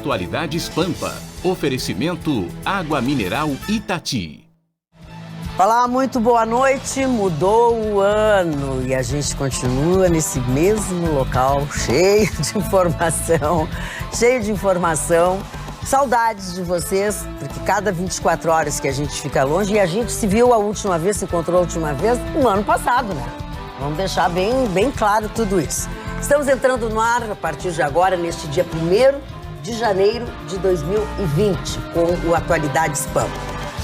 Atualidades Pampa. Oferecimento Água Mineral Itati. Olá, muito boa noite. Mudou o ano e a gente continua nesse mesmo local, cheio de informação. Saudades de vocês, porque cada 24 horas que a gente fica longe, e a gente se viu a última vez, se encontrou a última vez no ano passado, né? Vamos deixar bem claro tudo isso. Estamos entrando no ar a partir de agora, neste dia 1º de janeiro de 2020, com o Atualidades Pampa.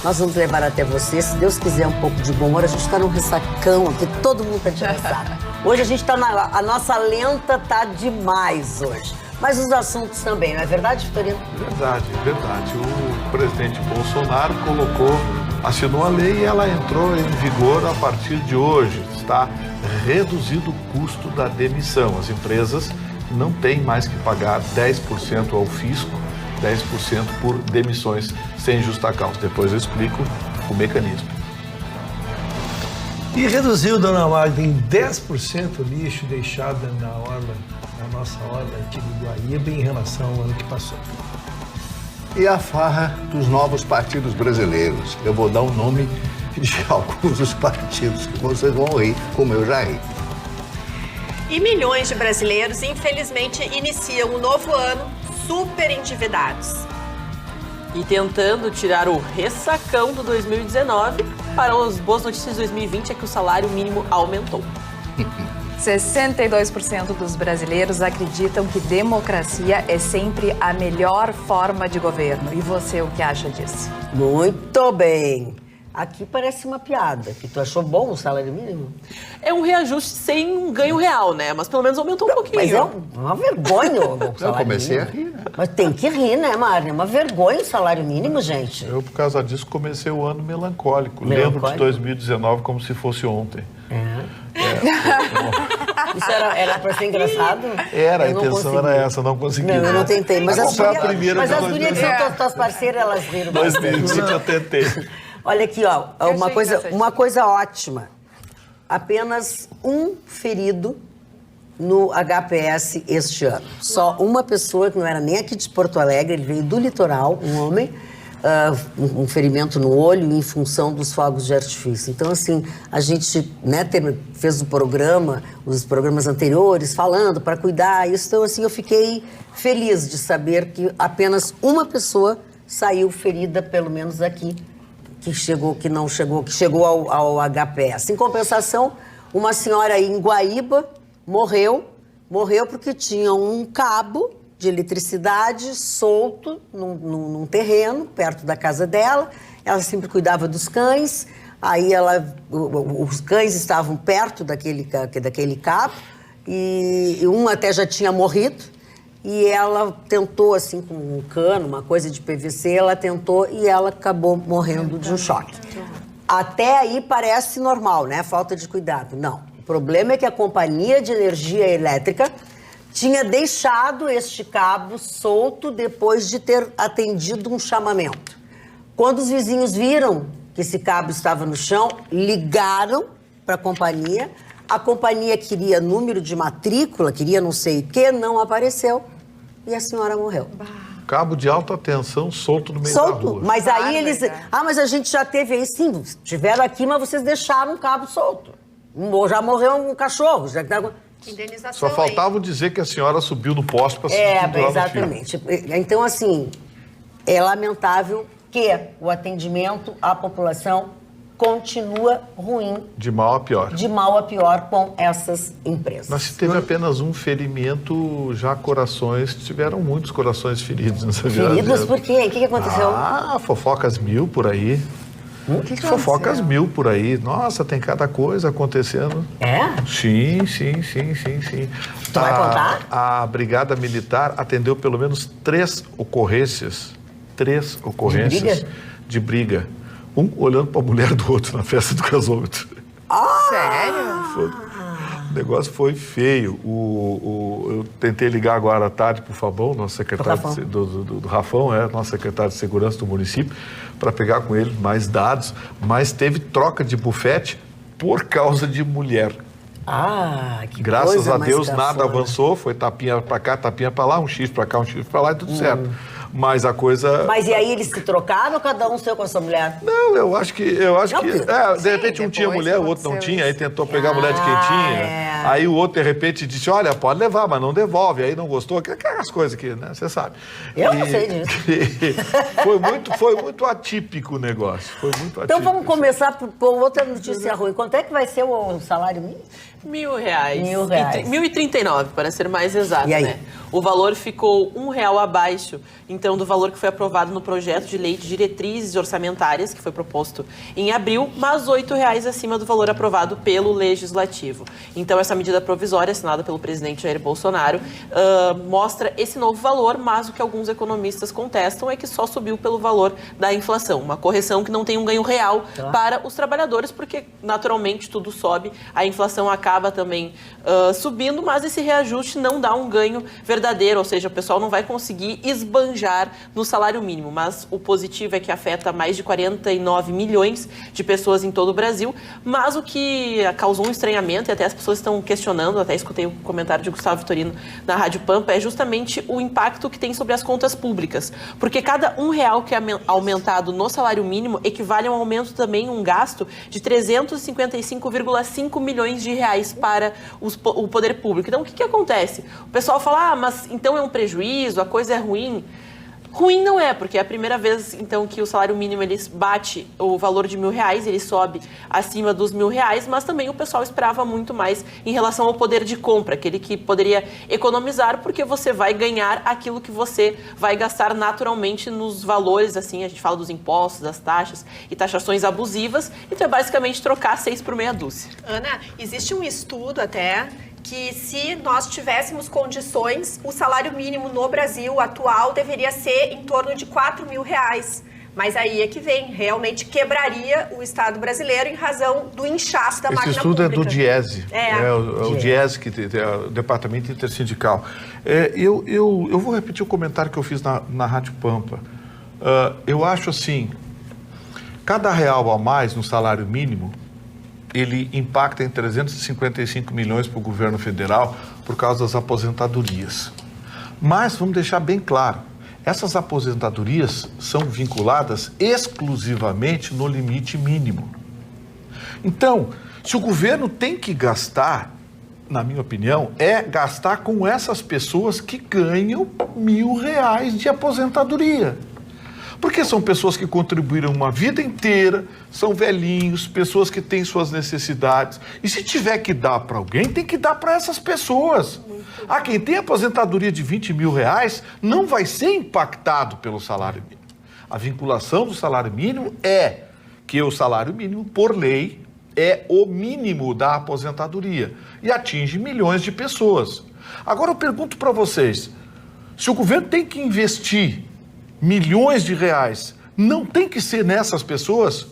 Nós vamos levar até você, se Deus quiser, um pouco de bom humor. A gente está num ressacão aqui, todo mundo está de ressaca. Hoje a gente está a nossa lenta tá demais hoje. Mas os assuntos também, não é verdade, Vitorino? Verdade. O presidente Bolsonaro assinou a lei e ela entrou em vigor a partir de hoje. Está reduzido o custo da demissão. As empresas não têm mais que pagar 10% ao fisco, 10% por demissões sem justa causa. Depois eu explico o mecanismo. E reduziu, dona Magda, em 10% o lixo deixado na nossa orla aqui do Guaíba em relação ao ano que passou. E a farra dos novos partidos brasileiros. Eu vou dar o nome de alguns dos partidos que vocês vão rir, como eu já ri. E milhões de brasileiros, infelizmente, iniciam o novo ano super endividados. E tentando tirar o ressacão do 2019, para as boas notícias de 2020 é que o salário mínimo aumentou. 62% dos brasileiros acreditam que democracia é sempre a melhor forma de governo. E você, o que acha disso? Muito bem. Aqui parece uma piada, que tu achou bom o salário mínimo? É um reajuste sem um ganho real, né? Mas pelo menos aumentou um pouquinho. Mas é uma vergonha o salário Eu comecei mínimo. a rir, né? Mas tem que rir, né, Marne? É uma vergonha o salário mínimo, gente. Eu, por causa disso, comecei o ano melancólico. Lembro de 2019 como se fosse ontem. Isso era pra ser engraçado? A intenção era essa, não consegui. Não, eu não tentei. Mas as gurias que são tuas parceiras, elas riram bastante. 2020 eu tentei. Olha aqui, ó, uma coisa ótima. Apenas um ferido no HPS este ano. Só uma pessoa, que não era nem aqui de Porto Alegre, ele veio do litoral, um homem, um ferimento no olho em função dos fogos de artifício. Então, assim, a gente fez os programas anteriores, falando para cuidar isso. Então, assim, eu fiquei feliz de saber que apenas uma pessoa saiu ferida, pelo menos aqui, que chegou ao HPS. Em compensação, uma senhora aí em Guaíba morreu porque tinha um cabo de eletricidade solto num terreno perto da casa dela. Ela sempre cuidava dos cães, aí os cães estavam perto daquele cabo e um até já tinha morrido. E ela tentou, assim, com um cano, uma coisa de PVC, ela tentou e ela acabou morrendo de um choque. Até aí parece normal, né? Falta de cuidado. Não. O problema é que a Companhia de Energia Elétrica tinha deixado este cabo solto depois de ter atendido um chamamento. Quando os vizinhos viram que esse cabo estava no chão, ligaram para a companhia. A companhia queria número de matrícula, queria não sei o quê, não apareceu e a senhora morreu. Cabo de alta tensão solto no meio da rua. Mas aí eles... mas a gente já teve aí, sim, tiveram aqui, mas vocês deixaram um cabo solto. Já morreu um cachorro. Indenização. Só faltava dizer que a senhora subiu no poste para se pendurar exatamente. Então, assim, é lamentável que o atendimento à população continua ruim. De mal a pior. De mal a pior com essas empresas. Mas se teve apenas um ferimento, já tiveram muitos corações feridos nessa viagem. Feridos por quê? O que aconteceu? Fofocas mil por aí. Fofocas mil por aí. Nossa, tem cada coisa acontecendo. É? Sim. Tu vai contar? A Brigada Militar atendeu pelo menos 3 ocorrências. 3 ocorrências de briga. Um olhando para a mulher do outro na festa do casômetro. Sério? O negócio foi feio. Eu tentei ligar agora à tarde para o Fabão, nosso secretário do Rafão, nosso secretário de Segurança do município, para pegar com ele mais dados, mas teve troca de bufete por causa de mulher. Ah, que Graças coisa a mais Deus nada cafona. avançou, foi tapinha pra cá, tapinha pra lá, um chifre pra cá, um chifre pra lá e tudo certo. Mas a coisa... Mas e aí eles se trocaram ou cada um saiu com a sua mulher? Não, eu acho que de repente um tinha depois mulher, o outro não aconteceu tinha, aí isso. tentou pegar a mulher de quem tinha. é. Aí o outro, de repente, disse, olha, pode levar, mas não devolve. Aí não gostou, aquelas coisas que, né, você sabe. Eu não sei disso. Foi muito atípico o negócio, foi muito atípico. Então vamos começar por outra notícia ruim. Quanto é que vai ser o salário mínimo? R$1.000. R$1.000. 1.039, para ser mais exato, E aí? né? O valor ficou R$1 abaixo, então, do valor que foi aprovado no projeto de lei de diretrizes orçamentárias, que foi proposto em abril, mas R$8 acima do valor aprovado pelo Legislativo. Então, essa medida provisória, assinada pelo presidente Jair Bolsonaro, mostra esse novo valor, mas o que alguns economistas contestam é que só subiu pelo valor da inflação. Uma correção que não tem um ganho real para os trabalhadores, porque, naturalmente, tudo sobe, a inflação acaba também subindo, mas esse reajuste não dá um ganho verdadeiro, ou seja, o pessoal não vai conseguir esbanjar no salário mínimo, mas o positivo é que afeta mais de 49 milhões de pessoas em todo o Brasil, mas o que causou um estranhamento, e até as pessoas estão questionando, até escutei o comentário de Gustavo Vitorino na Rádio Pampa, é justamente o impacto que tem sobre as contas públicas, porque cada R$1 que é aumentado no salário mínimo equivale a um aumento também, um gasto de 355,5 milhões de reais para o poder público. Então, o que acontece? O pessoal fala, mas então é um prejuízo, a coisa é ruim. Ruim não é, porque é a primeira vez, então, que o salário mínimo ele bate o valor de R$1.000, ele sobe acima dos R$1.000, mas também o pessoal esperava muito mais em relação ao poder de compra, aquele que poderia economizar, porque você vai ganhar aquilo que você vai gastar naturalmente nos valores, assim, a gente fala dos impostos, das taxas e taxações abusivas, então é basicamente trocar 6 por meia dúzia. Ana, existe um estudo até que se nós tivéssemos condições, o salário mínimo no Brasil atual deveria ser em torno de R$4.000. Mas aí é que vem, realmente quebraria o Estado brasileiro em razão do inchaço da máquina pública. Esse estudo é do DIESE, o DIESE. DIESE, que é o Departamento Intersindical. Eu vou repetir o comentário que eu fiz na Rádio Pampa. Eu acho assim, cada R$1 a mais no salário mínimo, ele impacta em 355 milhões para o governo federal por causa das aposentadorias. Mas vamos deixar bem claro, essas aposentadorias são vinculadas exclusivamente no limite mínimo. Então, se o governo tem que gastar, na minha opinião, é gastar com essas pessoas que ganham R$1.000 de aposentadoria. Porque são pessoas que contribuíram uma vida inteira, são velhinhos, pessoas que têm suas necessidades. E se tiver que dar para alguém, tem que dar para essas pessoas. Quem tem aposentadoria de R$20.000 não vai ser impactado pelo salário mínimo. A vinculação do salário mínimo é que o salário mínimo, por lei, é o mínimo da aposentadoria e atinge milhões de pessoas. Agora eu pergunto para vocês, se o governo tem que investir milhões de reais, não tem que ser nessas pessoas?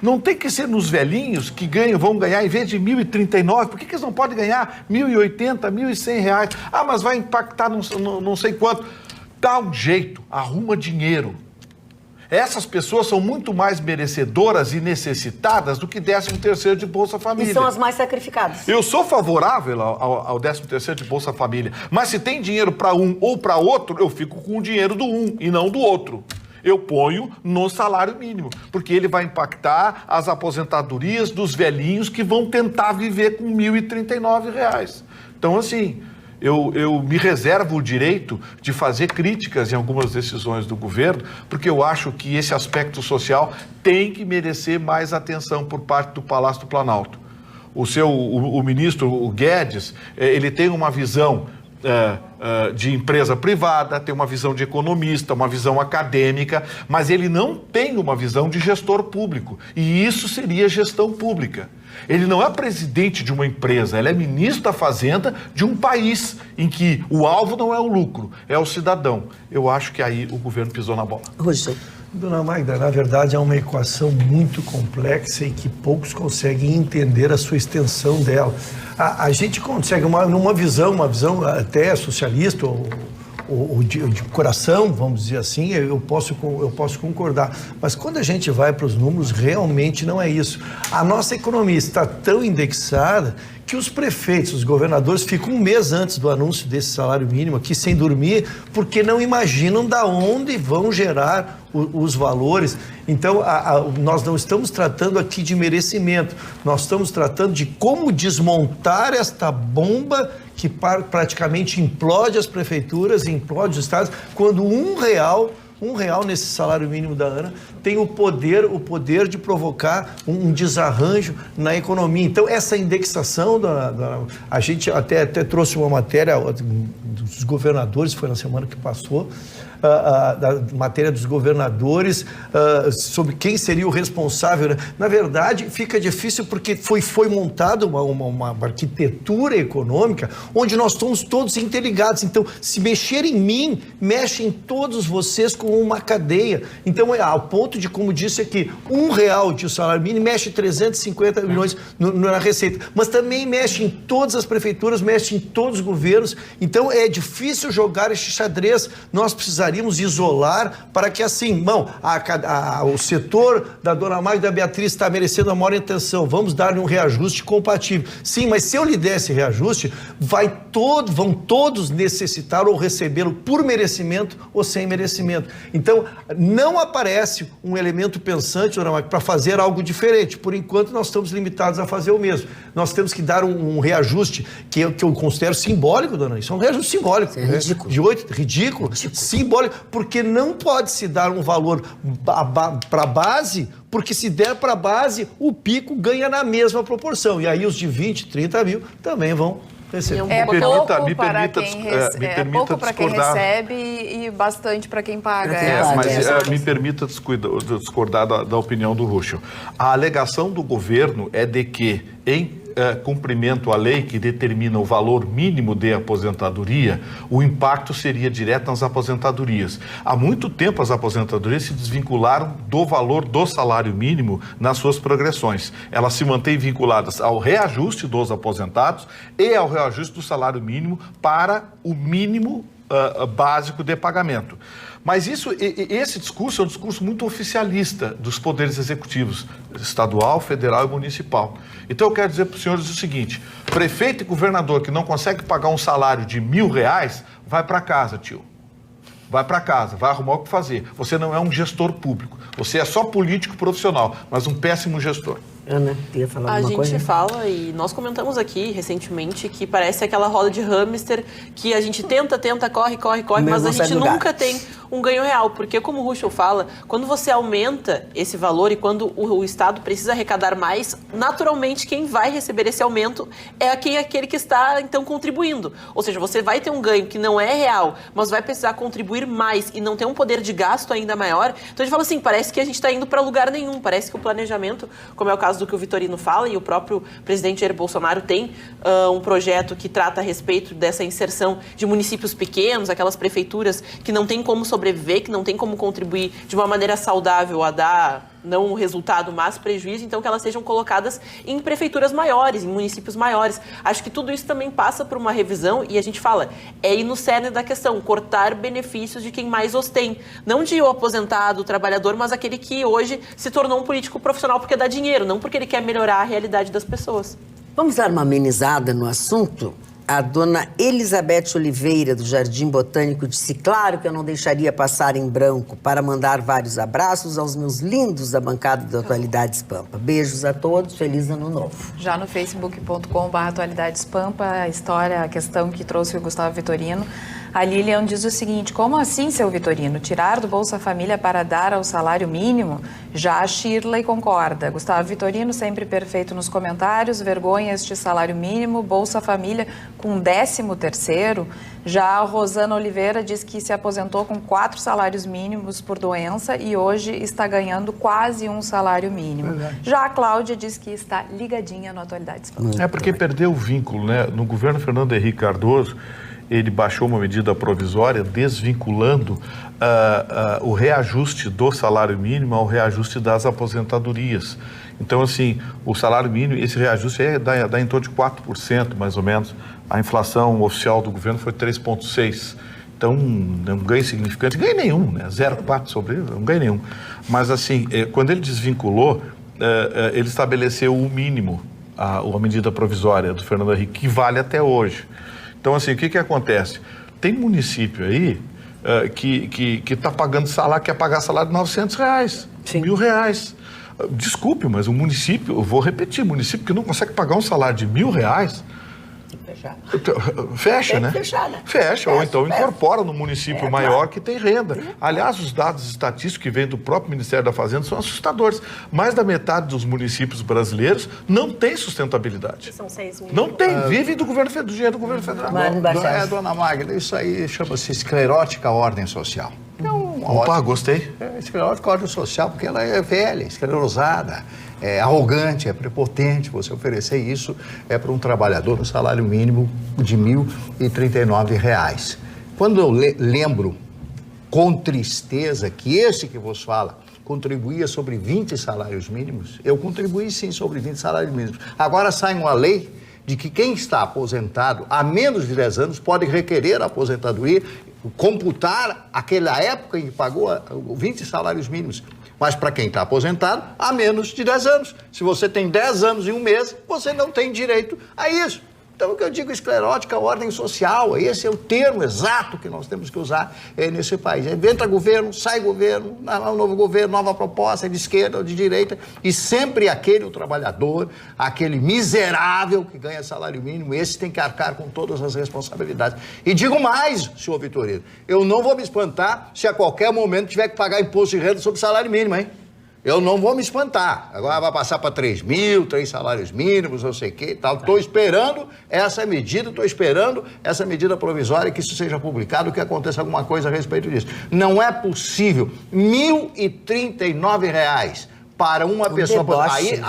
Não tem que ser nos velhinhos que vão ganhar, em vez de R$1.039, por que eles não podem ganhar R$1.080, R$1.100? Mas vai impactar não sei quanto. Dá um jeito, arruma dinheiro. Essas pessoas são muito mais merecedoras e necessitadas do que 13º de Bolsa Família. E são as mais sacrificadas. Eu sou favorável ao 13º de Bolsa Família, mas se tem dinheiro para um ou para outro, eu fico com o dinheiro do um e não do outro. Eu ponho no salário mínimo, porque ele vai impactar as aposentadorias dos velhinhos que vão tentar viver com R$1.039. Então, assim, eu me reservo o direito de fazer críticas em algumas decisões do governo, porque eu acho que esse aspecto social tem que merecer mais atenção por parte do Palácio do Planalto. O ministro, o Guedes, ele tem uma visão de empresa privada, tem uma visão de economista, uma visão acadêmica, mas ele não tem uma visão de gestor público, e isso seria gestão pública. Ele não é presidente de uma empresa, ele é ministro da Fazenda de um país em que o alvo não é o lucro, é o cidadão. Eu acho que aí o governo pisou na bola. Rogério. Dona Magda, na verdade é uma equação muito complexa e que poucos conseguem entender a sua extensão dela. A gente consegue, numa visão até socialista ou de coração, vamos dizer assim, eu posso concordar. Mas quando a gente vai para os números, realmente não é isso. A nossa economia está tão indexada que os prefeitos, os governadores ficam um mês antes do anúncio desse salário mínimo aqui sem dormir, porque não imaginam da onde vão gerar os valores. Então, nós não estamos tratando aqui de merecimento, nós estamos tratando de como desmontar esta bomba que praticamente implode as prefeituras, implode os estados, quando um real nesse salário mínimo da ANA tem o poder de provocar um desarranjo na economia. Então, essa indexação, a gente até trouxe uma matéria dos governadores, foi na semana que passou, da matéria dos governadores sobre quem seria o responsável, né? Na verdade, fica difícil porque foi montada uma arquitetura econômica onde nós estamos todos interligados. Então, se mexer em mim, mexe em todos vocês como uma cadeia. Então, ao ponto de, como disse aqui, R$1 de salário mínimo mexe 350 milhões na receita, mas também mexe em todas as prefeituras, mexe em todos os governos. Então, é difícil jogar este xadrez. Nós precisaríamos isolar para que assim, o setor da Dona Magda e da Beatriz está merecendo a maior atenção, vamos dar-lhe um reajuste compatível. Sim, mas se eu lhe der esse reajuste, vão todos necessitar ou recebê-lo por merecimento ou sem merecimento. Então, não aparece um elemento pensante, Dona Magda, para fazer algo diferente. Por enquanto, nós estamos limitados a fazer o mesmo. Nós temos que dar um reajuste que eu considero simbólico, dona. Isso é um reajuste simbólico. É ridículo. De 8, ridículo, simbólico, porque não pode se dar um valor para a base, porque se der para a base, o pico ganha na mesma proporção. E aí os de 20, 30 mil também vão receber. É pouco para quem recebe e bastante para quem paga. Mas me permita discordar da opinião do Ruschel. A alegação do governo é de que, em cumprimento à lei que determina o valor mínimo de aposentadoria, o impacto seria direto nas aposentadorias. Há muito tempo as aposentadorias se desvincularam do valor do salário mínimo nas suas progressões. Elas se mantêm vinculadas ao reajuste dos aposentados e ao reajuste do salário mínimo para o mínimo básico de pagamento. Mas esse discurso é um discurso muito oficialista dos poderes executivos, estadual, federal e municipal. Então eu quero dizer para os senhores o seguinte: prefeito e governador que não consegue pagar um salário de R$1.000, vai para casa, tio. Vai para casa, vai arrumar o que fazer. Você não é um gestor público, você é só político profissional, mas um péssimo gestor. Ana, queria falar alguma coisa? A gente fala, e nós comentamos aqui recentemente, que parece aquela roda de hamster que a gente tenta, corre, mas a gente nunca tem um ganho real. Porque, como o Ruschel fala, quando você aumenta esse valor e quando o Estado precisa arrecadar mais, naturalmente quem vai receber esse aumento é aquele que está, então, contribuindo. Ou seja, você vai ter um ganho que não é real, mas vai precisar contribuir mais e não ter um poder de gasto ainda maior. Então, a gente fala assim, parece que a gente está indo para lugar nenhum. Parece que o planejamento, como é o caso do que o Vitorino fala, e o próprio presidente Jair Bolsonaro tem um projeto que trata a respeito dessa inserção de municípios pequenos, aquelas prefeituras que não têm como sobreviver, que não têm como contribuir de uma maneira saudável a dar não um resultado, mas prejuízo, então que elas sejam colocadas em prefeituras maiores, em municípios maiores. Acho que tudo isso também passa por uma revisão e a gente fala, é ir no cerne da questão, cortar benefícios de quem mais os tem. Não de o aposentado, o trabalhador, mas aquele que hoje se tornou um político profissional porque dá dinheiro, não porque ele quer melhorar a realidade das pessoas. Vamos dar uma amenizada no assunto? A dona Elizabeth Oliveira, do Jardim Botânico, disse: claro que eu não deixaria passar em branco para mandar vários abraços aos meus lindos da bancada do Atualidades Pampa. Beijos a todos, feliz ano novo. Já no facebook.com/Atualidades Pampa, a questão que trouxe o Gustavo Vitorino, a Lilian diz o seguinte: como assim, seu Vitorino? Tirar do Bolsa Família para dar ao salário mínimo? Já a Shirley concorda. Gustavo Vitorino, sempre perfeito nos comentários, vergonha este salário mínimo, Bolsa Família com 13º. Já a Rosana Oliveira diz que se aposentou com 4 salários mínimos por doença e hoje está ganhando quase um salário mínimo. Verdade. Já a Cláudia diz que está ligadinha no Atualidades. É porque perdeu o vínculo, né? No governo Fernando Henrique Cardoso, ele baixou uma medida provisória desvinculando o reajuste do salário mínimo ao reajuste das aposentadorias. Então, assim, o salário mínimo, esse reajuste dá em torno de 4%, mais ou menos. A inflação oficial do governo foi 3,6%. Então, não ganho significante, ganho nenhum, né? 0,4 sobre ele, não ganho nenhum. Mas, assim, quando ele desvinculou, ele estabeleceu o mínimo, a medida provisória do Fernando Henrique, que vale até hoje. Então, assim, o que acontece? Tem município aí que está pagando salário, quer pagar salário de R$900, R$1.000. Desculpe, mas o município, eu vou repetir, município que não consegue pagar um salário de R$1.000... Fecha, né? Fecha, ou então incorpora no município maior que tem renda. Aliás, os dados estatísticos que vêm do próprio Ministério da Fazenda são assustadores. Mais da metade dos municípios brasileiros não tem sustentabilidade. São 6 mil. Não tem, vivem do dinheiro do governo federal. Dona Magda, isso aí chama-se esclerótica ordem social. Opa, gostei. Esclerótica ordem social, porque ela é velha, esclerosada, é arrogante, é prepotente. Você oferecer isso para um trabalhador no salário mínimo de R$ 1.039. Quando eu lembro com tristeza que esse que vos fala contribuía sobre 20 salários mínimos, eu contribuí sim sobre 20 salários mínimos. Agora sai uma lei de que quem está aposentado há menos de 10 anos pode requerer a aposentadoria, computar aquela época em que pagou 20 salários mínimos. Mas para quem está aposentado, há menos de 10 anos. Se você tem 10 anos e um mês, você não tem direito a isso. Então, o que eu digo, esclerótica ordem social, esse é o termo exato que nós temos que usar nesse país. Entra governo, sai governo, um novo governo, nova proposta, de esquerda ou de direita, e sempre o trabalhador, aquele miserável que ganha salário mínimo, esse tem que arcar com todas as responsabilidades. E digo mais, senhor Vitorino, eu não vou me espantar se a qualquer momento tiver que pagar imposto de renda sobre salário mínimo, hein? Eu não vou me espantar. Agora vai passar para 3 mil, 3 salários mínimos, não sei o que e tal. Estou esperando essa medida provisória, que isso seja publicado, que aconteça alguma coisa a respeito disso. Não é possível. R$ 1.039 para uma pessoa. Deboche,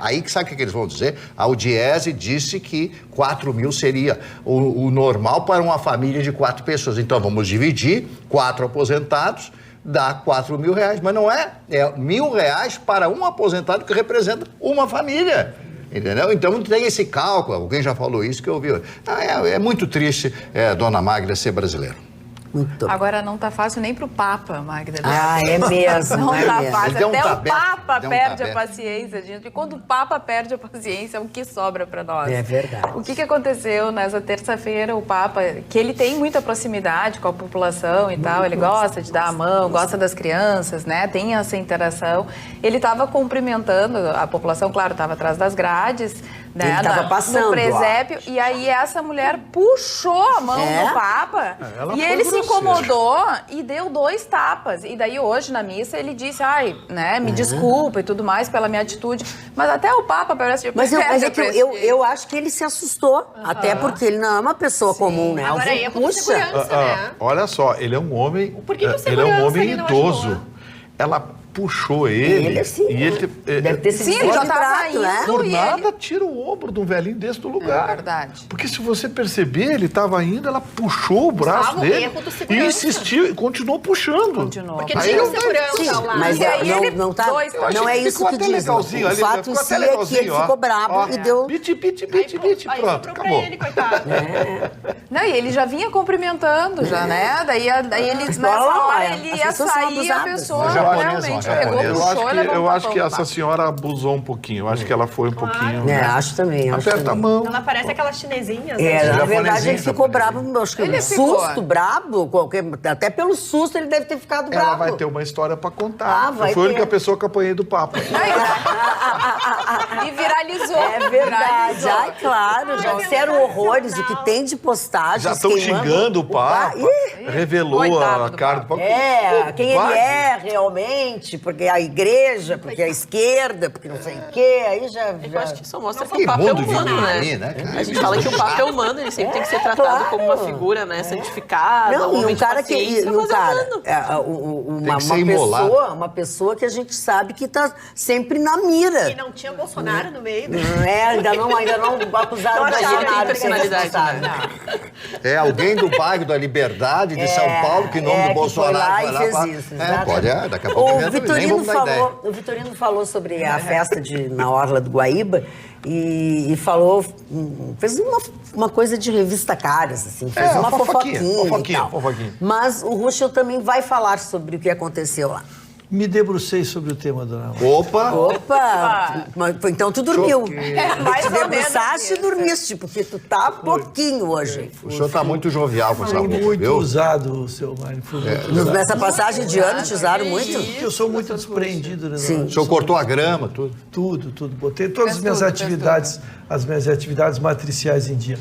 aí que sabe o que eles vão dizer? A Diese disse que 4 mil seria o normal para uma família de 4 pessoas. Então vamos dividir 4 aposentados, dá R$ 4.000, mas não é R$1.000 para um aposentado que representa uma família, entendeu? Então tem esse cálculo, alguém já falou isso que eu ouvi. É muito triste, dona Magda, ser brasileiro. Muito. Agora não tá fácil nem pro Papa, Magda. É mesmo. Não tá fácil. Até o Papa perde tabete. a paciência, gente. E quando o Papa perde a paciência, o que sobra para nós? É verdade. O que aconteceu nessa terça-feira? O Papa, que ele tem muita proximidade com a população e tal, ele gosta de dar a mão, gosta das crianças, né? Tem essa interação. Ele estava cumprimentando a população, claro, estava atrás das grades, né? Ele estava passando, no presépio, e aí essa mulher puxou a mão do Papa e ele se incomodou e deu 2 tapas. E daí hoje na missa ele disse, me desculpa e tudo mais pela minha atitude. Mas até o Papa parece... Mas é que eu acho que ele se assustou, até porque ele não é uma pessoa comum, né? Agora aí é por segurança, né? Olha só, ele é um homem, Por que ele é um homem idoso. Ela puxou ele assim, e ele deve ter sido ele já estava indo, né? por e nada tira o ombro de um velhinho desse do lugar. É verdade. Porque se você perceber, ele estava indo, ela puxou o braço dele e insistiu e continuou puxando. Continuou. Porque Aí tinha não tem- segurança ao lado. Mas E aí ele- não Eu é isso que diz. O fato em si é que ele ficou bravo e deu... Bite, Aí pronto, sobrou pra acabou. ele, coitado. Não, e ele já vinha cumprimentando, já, né? Daí ele, nessa hora, ele as ia pessoas são sair e a abusadas. pessoa Uma japonesa, realmente uma pegou, japonesa. puxou e levou Eu um acho que tapão, essa tá? senhora abusou um pouquinho. Eu acho que ela foi um pouquinho. Acho também. Aperta a mão. Ela parece aquelas chinesinhas. Na Japonesinho, verdade, ele ficou japonesinho. bravo, acho que Ele um ficou. susto, bravo, até pelo susto ele deve ter ficado bravo. Ela vai ter uma história pra contar. vai Eu fui a ter. única pessoa que apanhei do Papa. E viralizou. É verdade. Viralizou. Ai, claro, já disseram horrores, o que tem de postagens. Já estão queimando xingando o Papa. Ih, Revelou Coitado a do cara do Papa. quem ele Quase. é realmente, porque a igreja, porque a esquerda, porque não sei o quê, aí já... Eu acho que isso mostra que Que o Papa é mundo humano, vive né? ali, né? A gente fala que o Papa é humano, ele sempre tem que ser tratado claro. como uma figura, né, santificada, Não, e homem um de cara que... paciência, mas é humano. Tem que ser imolado. Uma pessoa que a gente sabe que tá sempre na mira. E não tinha Bolsonaro no meio. Ainda não acusaram Não o acharam Bolsonaro que de tem ser personalidade, responsável. né? Não. Alguém do bairro da Liberdade cidade de São Paulo, que em nome do Bolsonaro foi lá e fez isso. Pode, daqui a pouco o Vitorino falou sobre a festa na Orla do Guaíba e falou, fez uma coisa de revista Caras, assim, fez uma fofoquinha e tal. Mas o Ruschel também vai falar sobre o que aconteceu lá. Me debrucei sobre o tema, dona Maria. Opa! Então tu dormiu. Mais te ou menos debruçaste e isso. dormiste, porque tu tá pouquinho hoje. O senhor está muito jovial com essa Foi roupa, muito viu? usado, seu Mário. Foi muito usado. Nessa passagem de ano te usaram muito? Porque eu sou muito desprendido, né? Sim. O senhor cortou a grama, tudo? Tudo. Botei todas as minhas atividades matriciais em dia.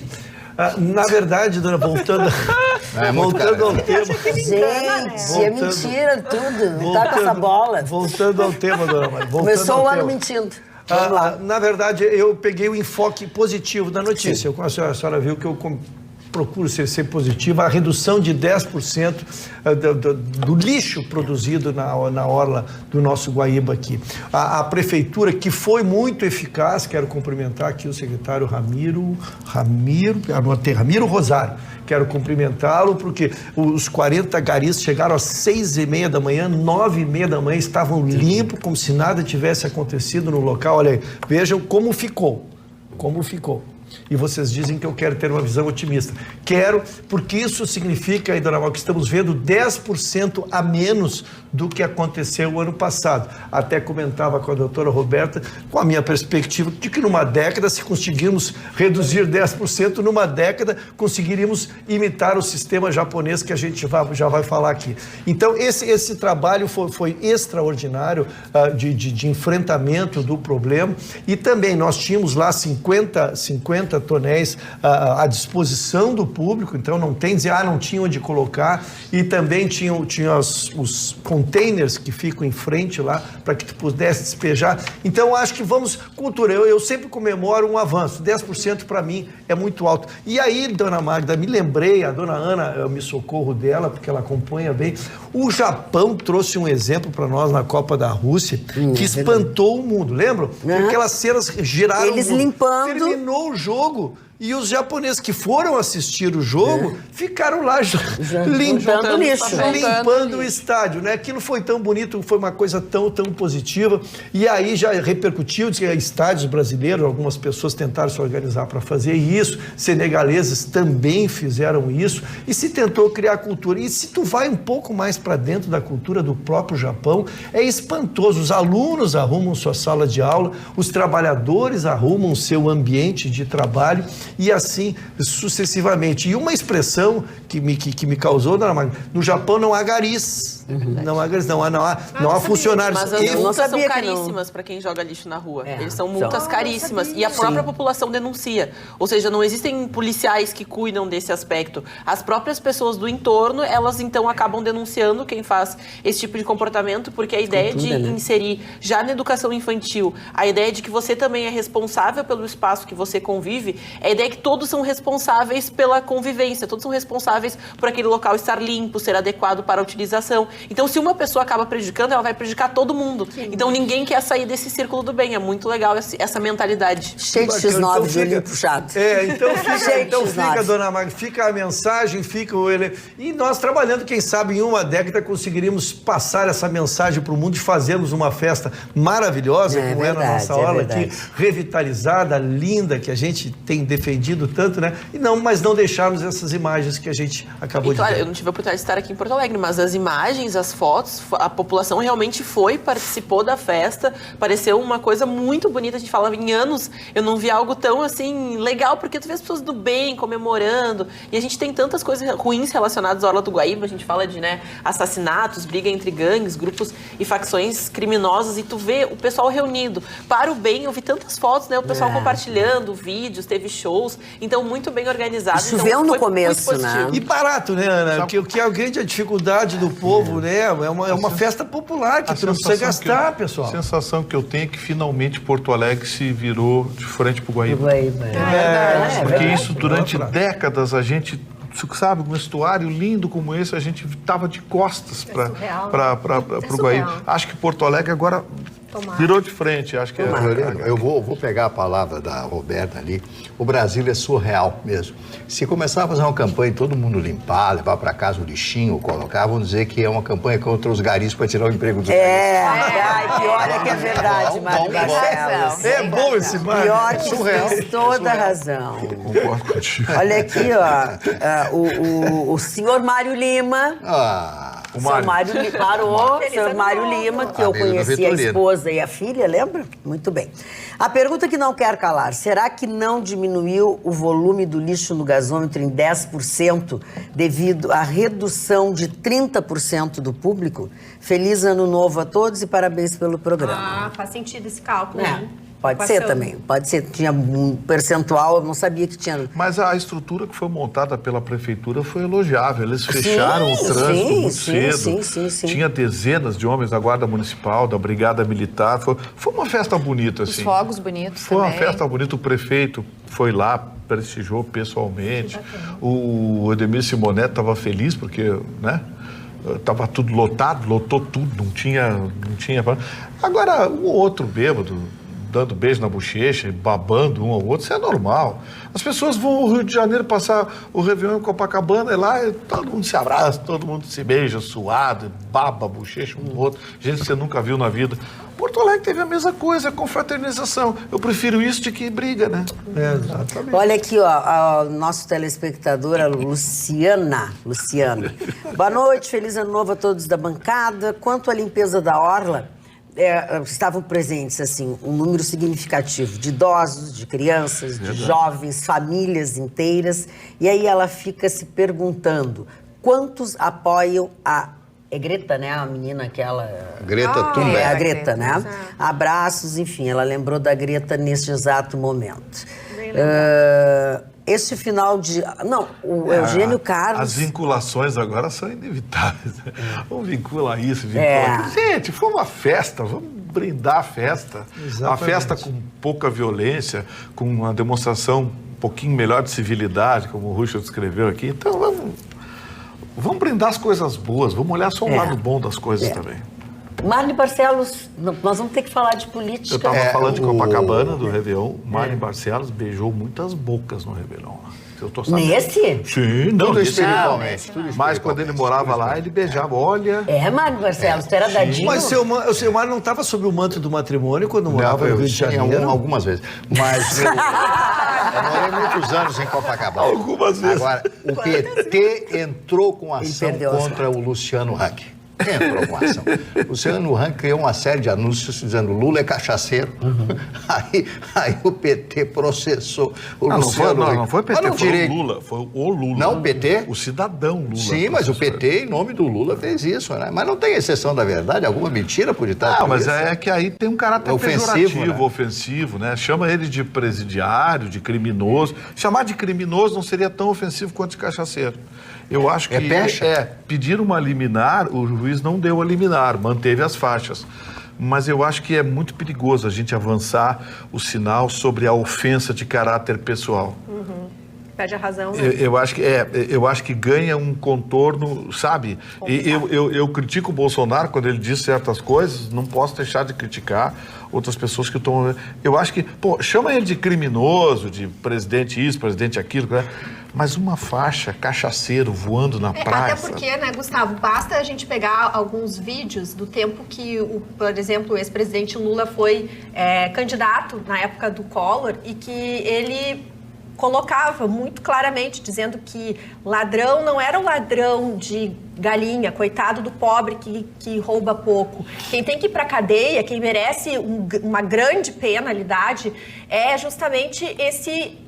Na verdade, dona, voltando ao tema. Gente, é mentira tudo. Não tá com essa bola. Voltando ao tema, dona Maria. Começou o ano mentindo. Vamos lá. Na verdade, eu peguei o enfoque positivo da notícia. A senhora viu que eu procuro ser positiva. A redução de 10% do lixo produzido na orla do nosso Guaíba aqui. A prefeitura, que foi muito eficaz, quero cumprimentar aqui o secretário Ramiro Rosário. Quero cumprimentá-lo, porque os 40 garis chegaram às 6h30 da manhã, 9h30 da manhã, estavam limpos, como se nada tivesse acontecido no local. Olha aí, vejam como ficou. E vocês dizem que eu quero ter uma visão otimista. Quero, porque isso significa, aí, dona Mal, que estamos vendo 10% a menos do que aconteceu o ano passado. Até comentava com a doutora Roberta, com a minha perspectiva, de que numa década, se conseguirmos reduzir 10%, numa década conseguiríamos imitar o sistema japonês que a gente já vai falar aqui. Então, esse trabalho foi extraordinário de enfrentamento do problema, e também nós tínhamos lá 50 tonéis à disposição do público, então não tem dizer, não tinha onde colocar, e também tinha os containers que ficam em frente lá, para que tu pudesse despejar. Então, acho que vamos cultura. Eu sempre comemoro um avanço. 10% para mim é muito alto. E aí, dona Magda, me lembrei, a dona Ana, eu me socorro dela, porque ela acompanha bem. O Japão trouxe um exemplo para nós na Copa da Rússia, que espantou o mundo. Lembram? Aquelas cenas giraram eles o mundo. Limpando. Terminou o jogo. E os japoneses que foram assistir o jogo ficaram lá limpando o estádio, né? Aquilo foi tão bonito, foi uma coisa tão positiva. E aí já repercutiu, diz que estádios brasileiros, algumas pessoas tentaram se organizar para fazer isso, senegaleses também fizeram isso, e se tentou criar cultura. E se tu vai um pouco mais para dentro da cultura do próprio Japão, é espantoso. Os alunos arrumam sua sala de aula, os trabalhadores arrumam seu ambiente de trabalho, e assim sucessivamente. E uma expressão que me causou, no Japão não há garis. Não há garis, não há funcionários. Mas as multas são caríssimas para quem joga lixo na rua. Eles são multas caríssimas. E a própria população denuncia. Ou seja, não existem policiais que cuidam desse aspecto. As próprias pessoas do entorno, elas então acabam denunciando quem faz esse tipo de comportamento, porque a ideia de inserir já na educação infantil, a ideia de que você também é responsável pelo espaço que você convive, é a ideia que todos são responsáveis pela convivência, todos são responsáveis por aquele local estar limpo, ser adequado para a utilização. Então, se uma pessoa acaba prejudicando, ela vai prejudicar todo mundo. Então, ninguém quer sair desse círculo do bem. É muito legal essa mentalidade. Cheio de X9 de olhinho puxado. Então fica, dona Magda, fica a mensagem, e nós trabalhando, quem sabe, em uma década conseguiríamos passar essa mensagem para o mundo e fazermos uma festa maravilhosa, como é na nossa aula aqui, revitalizada, linda, que a gente tem defendido tanto, né? Mas não deixarmos essas imagens que a gente acabou de ver. Eu não tive a oportunidade de estar aqui em Porto Alegre, mas as imagens, as fotos, a população realmente participou da festa, pareceu uma coisa muito bonita. A gente falava em anos, eu não vi algo tão assim legal, porque tu vê as pessoas do bem comemorando, e a gente tem tantas coisas ruins relacionadas à Orla do Guaíba. A gente fala de assassinatos, briga entre gangues, grupos e facções criminosas, e tu vê o pessoal reunido para o bem. Eu vi tantas fotos, o pessoal compartilhando vídeos, teve shows, então muito bem organizado. Choveu então, no começo, né? E barato, né, Ana? Que é a grande dificuldade do povo, né? É uma festa popular que tu não precisa gastar, pessoal. A sensação que eu tenho é que finalmente Porto Alegre se virou de frente pro Guaíba. Porque isso durante décadas a gente, sabe, um estuário lindo como esse, a gente estava de costas para o Guaíba. Acho que Porto Alegre agora Virou de frente, acho que é. Eu vou pegar a palavra da Roberta ali. O Brasil é surreal mesmo. Se começar a fazer uma campanha, todo mundo limpar, levar para casa o lixinho, colocar, vão dizer que é uma campanha contra os garis para tirar o emprego dos garis. Pior é que é verdade, Mário Barcelos. É bom esse Mário. Pior que surreal. tem toda a razão. Concordo contigo. Olha aqui, ó, o senhor Mário Lima. O Senhor Mário Lima parou, senhor Mário Lima, que eu Amigo do conheci a Vitorino. esposa e a filha, lembra? Muito bem. A pergunta que não quer calar, será que não diminuiu o volume do lixo no gasômetro em 10% devido à redução de 30% do público? Feliz ano novo a todos e parabéns pelo programa. Faz sentido esse cálculo, hein? Pode ser também, pode ser. Tinha um percentual, eu não sabia que tinha. Mas a estrutura que foi montada pela prefeitura foi elogiável. Eles fecharam o trânsito muito cedo. Sim. Tinha dezenas de homens da Guarda Municipal, da Brigada Militar. Foi uma festa bonita, assim. Os fogos bonitos Foi também. uma festa bonita. O prefeito foi lá, prestigiou pessoalmente. O Edemir Simonetti estava feliz porque, né? Estava tudo lotado, lotou tudo, não tinha. Agora, um ou outro bêbado dando beijo na bochecha e babando um ao outro, isso é normal. As pessoas vão ao Rio de Janeiro passar o Réveillon em Copacabana e lá todo mundo se abraça, todo mundo se beija, suado, baba a bochecha um do outro, gente que você nunca viu na vida. Porto Alegre teve a mesma coisa, confraternização. Eu prefiro isso de que briga, né? Exatamente. Olha aqui, ó, a nosso telespectador, a Luciana. Boa noite, feliz ano novo a todos da bancada. Quanto à limpeza da orla, estavam presentes, assim, um número significativo de idosos, de crianças, de jovens, famílias inteiras. E aí ela fica se perguntando, quantos apoiam a... É Greta, né? A menina aquela... Greta Thunberg. É, a Greta, né? Abraços, enfim, ela lembrou da Greta neste exato momento. Este final de... Não, o Eugênio Carlos... As vinculações agora são inevitáveis. Vamos vincular isso, vincular aquilo. Gente, foi uma festa, vamos brindar a festa. Exatamente. A festa com pouca violência, com uma demonstração um pouquinho melhor de civilidade, como o Russo descreveu aqui. Então, vamos brindar as coisas boas, vamos olhar só o lado bom das coisas também. Mário Barcelos, nós vamos ter que falar de política. Eu estava falando de Copacabana, do Réveillon. Mário Barcelos beijou muitas bocas no Réveillon. Eu tô sabendo. Nesse? Sim, não. Tudo nesse espiritualmente. Mas quando ele morava lá, ele beijava. Olha... Mário Barcelos, tu era dadinho? Mas o seu Mário não estava sob o manto do matrimônio quando morava no Rio de Janeiro? Algumas vezes. Mas eu morei muitos anos em Copacabana. Algumas vezes. Agora, o PT entrou com ação perdeu as contra o Luciano Huck. Entrou com ação. O Luciano Huck criou uma série de anúncios dizendo Lula é cachaceiro. Aí o PT processou o Luciano Huck. Não foi o PT, não foi o Lula. Foi o Lula. Não, o PT? O cidadão Lula. Sim, mas o PT, em nome do Lula, fez isso, né? Mas não tem exceção da verdade? Alguma mentira por detrás disso? Não, mas é que aí tem um caráter ofensivo, pejorativo, ofensivo, né? Chama ele de presidiário, de criminoso. Chamar de criminoso não seria tão ofensivo quanto de cachaceiro. Eu acho que pedir uma liminar, o juiz não deu a liminar, manteve as faixas. Mas eu acho que é muito perigoso a gente avançar o sinal sobre a ofensa de caráter pessoal. Perde a razão, né? Eu acho que ganha um contorno, sabe? Eu critico o Bolsonaro quando ele diz certas coisas, não posso deixar de criticar outras pessoas que estão... Eu acho que, chama ele de criminoso, de presidente isso, presidente aquilo, né? Mas uma faixa, cachaceiro voando na praia... Até porque, né, Gustavo, basta a gente pegar alguns vídeos do tempo que, por exemplo, o ex-presidente Lula foi candidato na época do Collor e que ele colocava muito claramente, dizendo que ladrão não era o ladrão de galinha, coitado do pobre que rouba pouco. Quem tem que ir para a cadeia, quem merece uma grande penalidade, é justamente esse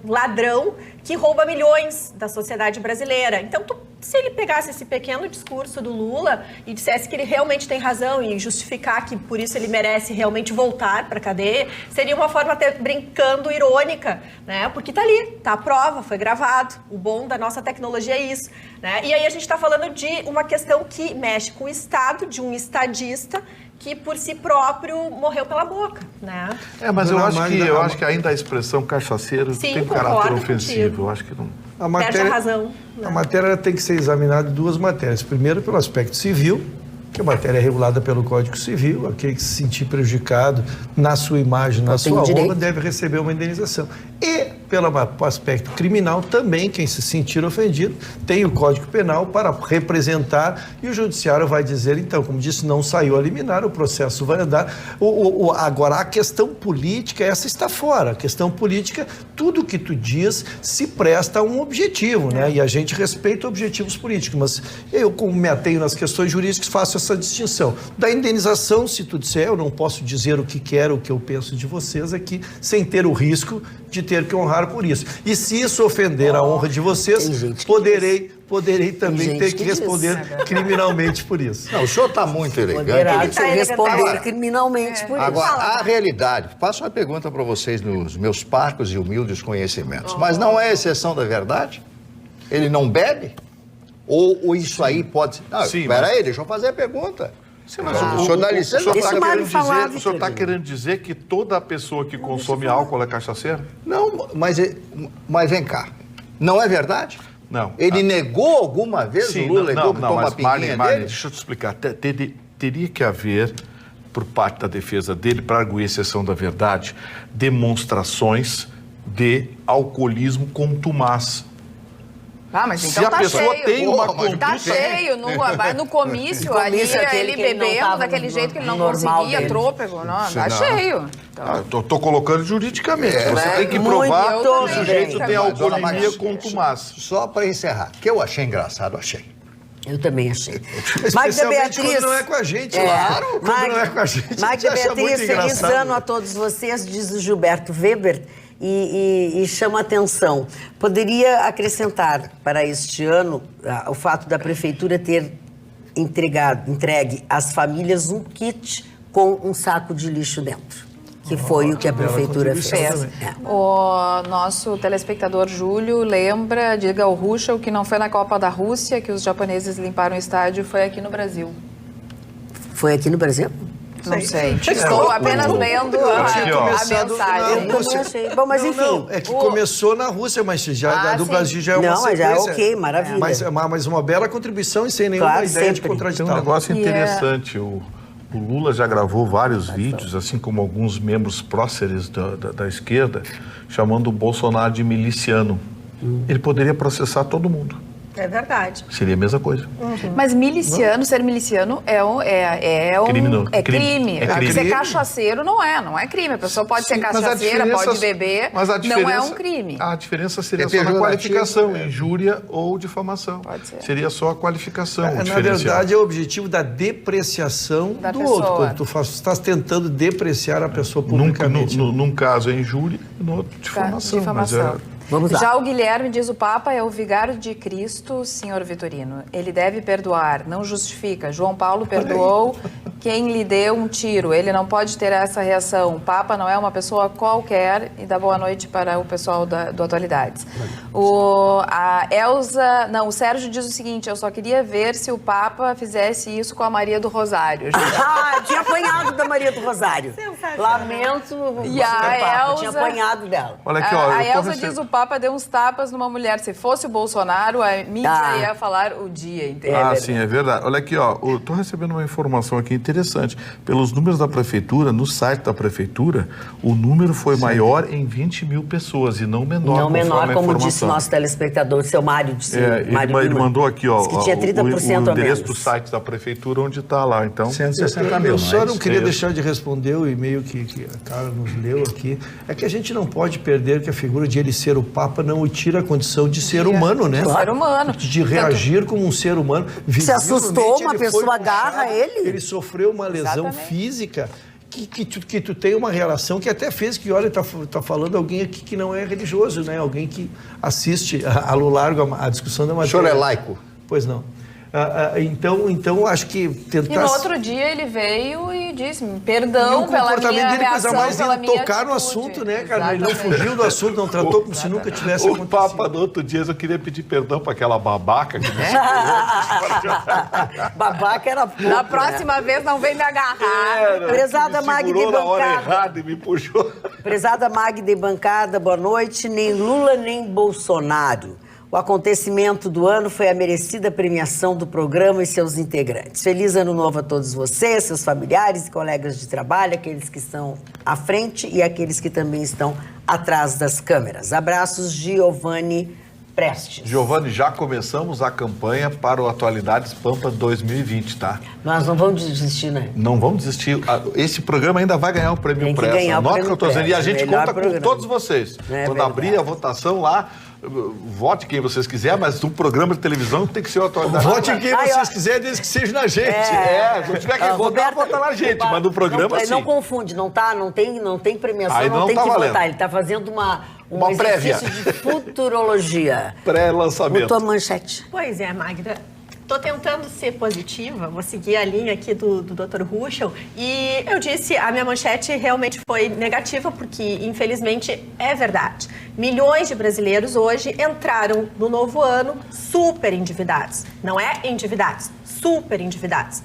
ladrão que rouba milhões da sociedade brasileira. Então, se ele pegasse esse pequeno discurso do Lula e dissesse que ele realmente tem razão e justificar que por isso ele merece realmente voltar para a cadeia, seria uma forma até brincando, irônica, né? Porque tá ali, tá a prova, foi gravado. O bom da nossa tecnologia é isso, né? E aí a gente está falando de uma questão que mexe com o Estado, de um estadista que por si próprio morreu pela boca, né? Mas eu acho que ainda a expressão cachaceiro tem um caráter ofensivo. Eu acho que não... Perde a razão. A matéria tem que ser examinada em duas matérias. Primeiro, pelo aspecto civil, que a matéria é regulada pelo Código Civil, aquele que se sentir prejudicado na sua imagem, na sua honra, deve receber uma indenização. E, pelo aspecto criminal, também quem se sentir ofendido tem o Código Penal para representar e o Judiciário vai dizer, então, como disse, não saiu a liminar, o processo vai andar. Agora, a questão política, essa está fora. A questão política, tudo que tu diz se presta a um objetivo, né? E a gente respeita objetivos políticos, mas eu, como me atenho nas questões jurídicas, faço essa distinção. Da indenização, se tu disser, eu não posso dizer o que quero, o que eu penso de vocês aqui, sem ter o risco de ter que honrar por isso. E se isso ofender a honra de vocês, poderei também ter que responder criminalmente por isso. Não, o senhor está muito elegante. Poderá responder criminalmente por isso. Agora, a realidade, faço uma pergunta para vocês nos meus parcos e humildes conhecimentos, mas não é exceção da verdade? Ele não bebe? Ou isso aí pode... Não, peraí, deixa eu fazer a pergunta. Sim, mas o senhor está querendo dizer que toda pessoa que consome álcool é cachaceira? Não, mas vem cá. Não é verdade? Não. Ele negou alguma vez o Lula negou que toma a pinguinha dele? Deixa eu te explicar. Teria que haver, por parte da defesa dele, para arguir exceção da verdade, demonstrações de alcoolismo contumaz. Ah, mas então se a pessoa tem uma conduta... Tá cheio, no comício ali, ele bebendo daquele jeito que ele não conseguia, trôpego, não, tá cheio. Então... Tô colocando juridicamente. Você tem que provar que o sujeito tem alcoolemia contumaz. Só para encerrar, que eu achei engraçado, achei. Eu também achei. Magda Beatriz... quando não é com a gente, claro. Quando não é com a gente, Magda Beatriz, feliz ano a todos vocês, diz o Gilberto Weber. E chama atenção. Poderia acrescentar para este ano o fato da Prefeitura ter entregue às famílias um kit com um saco de lixo dentro, que foi o que a Prefeitura fez. O nosso telespectador Júlio lembra, diga ao Ruxa, o que não foi na Copa da Rússia, que os japoneses limparam o estádio, foi aqui no Brasil. Foi aqui no Brasil? Não sei. Estou apenas lendo a mensagem. Eu também achei. Bom, mas enfim. Não, é que começou na Rússia, mas já do Brasil já é uma sequência. Não, já é ok, maravilha. Mas uma bela contribuição e sem nenhuma ideia de contraditar. Tem um negócio interessante. O Lula já gravou vários vídeos, assim como alguns membros próceres da esquerda, chamando o Bolsonaro de miliciano. Ele poderia processar todo mundo. É verdade. Seria a mesma coisa. Mas miliciano, ser miliciano é crime. Ser cachaceiro não é crime. A pessoa pode ser cachaceira, pode beber, mas não é um crime. A diferença seria só na qualificação, injúria ou difamação. Pode ser. Seria só a qualificação. Na verdade, é o objetivo da depreciação do outro. Quando tu estás tentando depreciar a pessoa publicamente. Num caso é injúria, no outro difamação. Vamos lá. Já o Guilherme diz: o Papa é o vigário de Cristo, senhor Vitorino. Ele deve perdoar, não justifica. João Paulo perdoou quem lhe deu um tiro. Ele não pode ter essa reação. O Papa não é uma pessoa qualquer. E dá boa noite para o pessoal do Atualidades. O Sérgio diz o seguinte: eu só queria ver se o Papa fizesse isso com a Maria do Rosário. Tinha apanhado da Maria do Rosário. Lamento. E a Elza... Tinha apanhado dela. Olha aqui, ó, a Elza diz: o Papa deu uns tapas numa mulher. Se fosse o Bolsonaro, a mídia ia falar o dia inteiro. Sim, é verdade. Olha aqui, ó, estou recebendo uma informação aqui interessante. Pelos números da Prefeitura, no site da Prefeitura, o número foi maior em 20 mil pessoas e não menor. Não menor, como disse nosso telespectador, seu Mário. Ele mandou aqui, ó, que tinha 30% o endereço do site da Prefeitura, onde está lá, então... 160 mil. Eu só não queria deixar de responder o e-mail que a Carla nos leu aqui. É que a gente não pode perder que a figura de ele ser o Papa não o tira a condição de ser humano, né? Ser humano. De reagir como um ser humano. Se assustou, uma pessoa agarra ele. Ele sofreu uma lesão física que tu tem uma relação que até fez que, olha, tá falando alguém aqui que não é religioso, né? Alguém que assiste a lo largo a discussão da matéria. O senhor é laico? Pois não. Então, acho que tentar... E no outro dia ele veio e disse: perdão pela minha reação, mais pela minha tocar no assunto, né, cara? Ele não fugiu do assunto, não tratou como se nunca tivesse acontecido. O Papa, no outro dia, eu queria pedir perdão para aquela babaca que me Babaca era pouco, na próxima vez não vem me agarrar. Prezada Magda e bancada. Na hora bancada. errada e me puxou. Prezada Magda e bancada, boa noite. Nem Lula, nem Bolsonaro. O acontecimento do ano foi a merecida premiação do programa e seus integrantes. Feliz ano novo a todos vocês, seus familiares e colegas de trabalho, aqueles que estão à frente e aqueles que também estão atrás das câmeras. Abraços, Giovanni Prestes. Giovanni, já começamos a campanha para o Atualidades Pampa 2020, tá? Nós não vamos desistir, né? Não vamos desistir. Esse programa ainda vai ganhar o prêmio Pressa. Anota o que eu estou dizendo. E a gente conta com todos vocês. Quando abrir a votação lá, vote quem vocês quiserem, mas um programa de televisão tem que ser o Atualidade. Vote quem vocês quiserem, desde que seja na gente. Se não tiver que votar, vota na gente. Mas no programa, sim. Não confunde, não tem premiação, aí não tem tá que valendo. votar. Ele está fazendo um prévia exercício de futurologia. Pré-lançamento. Botou a manchete. Pois é, Magda. Estou tentando ser positiva, vou seguir a linha aqui do Dr. Ruschel. E eu disse, a minha manchete realmente foi negativa, porque, infelizmente, é verdade. Milhões de brasileiros hoje entraram no novo ano super endividados. Não é endividados, super endividados.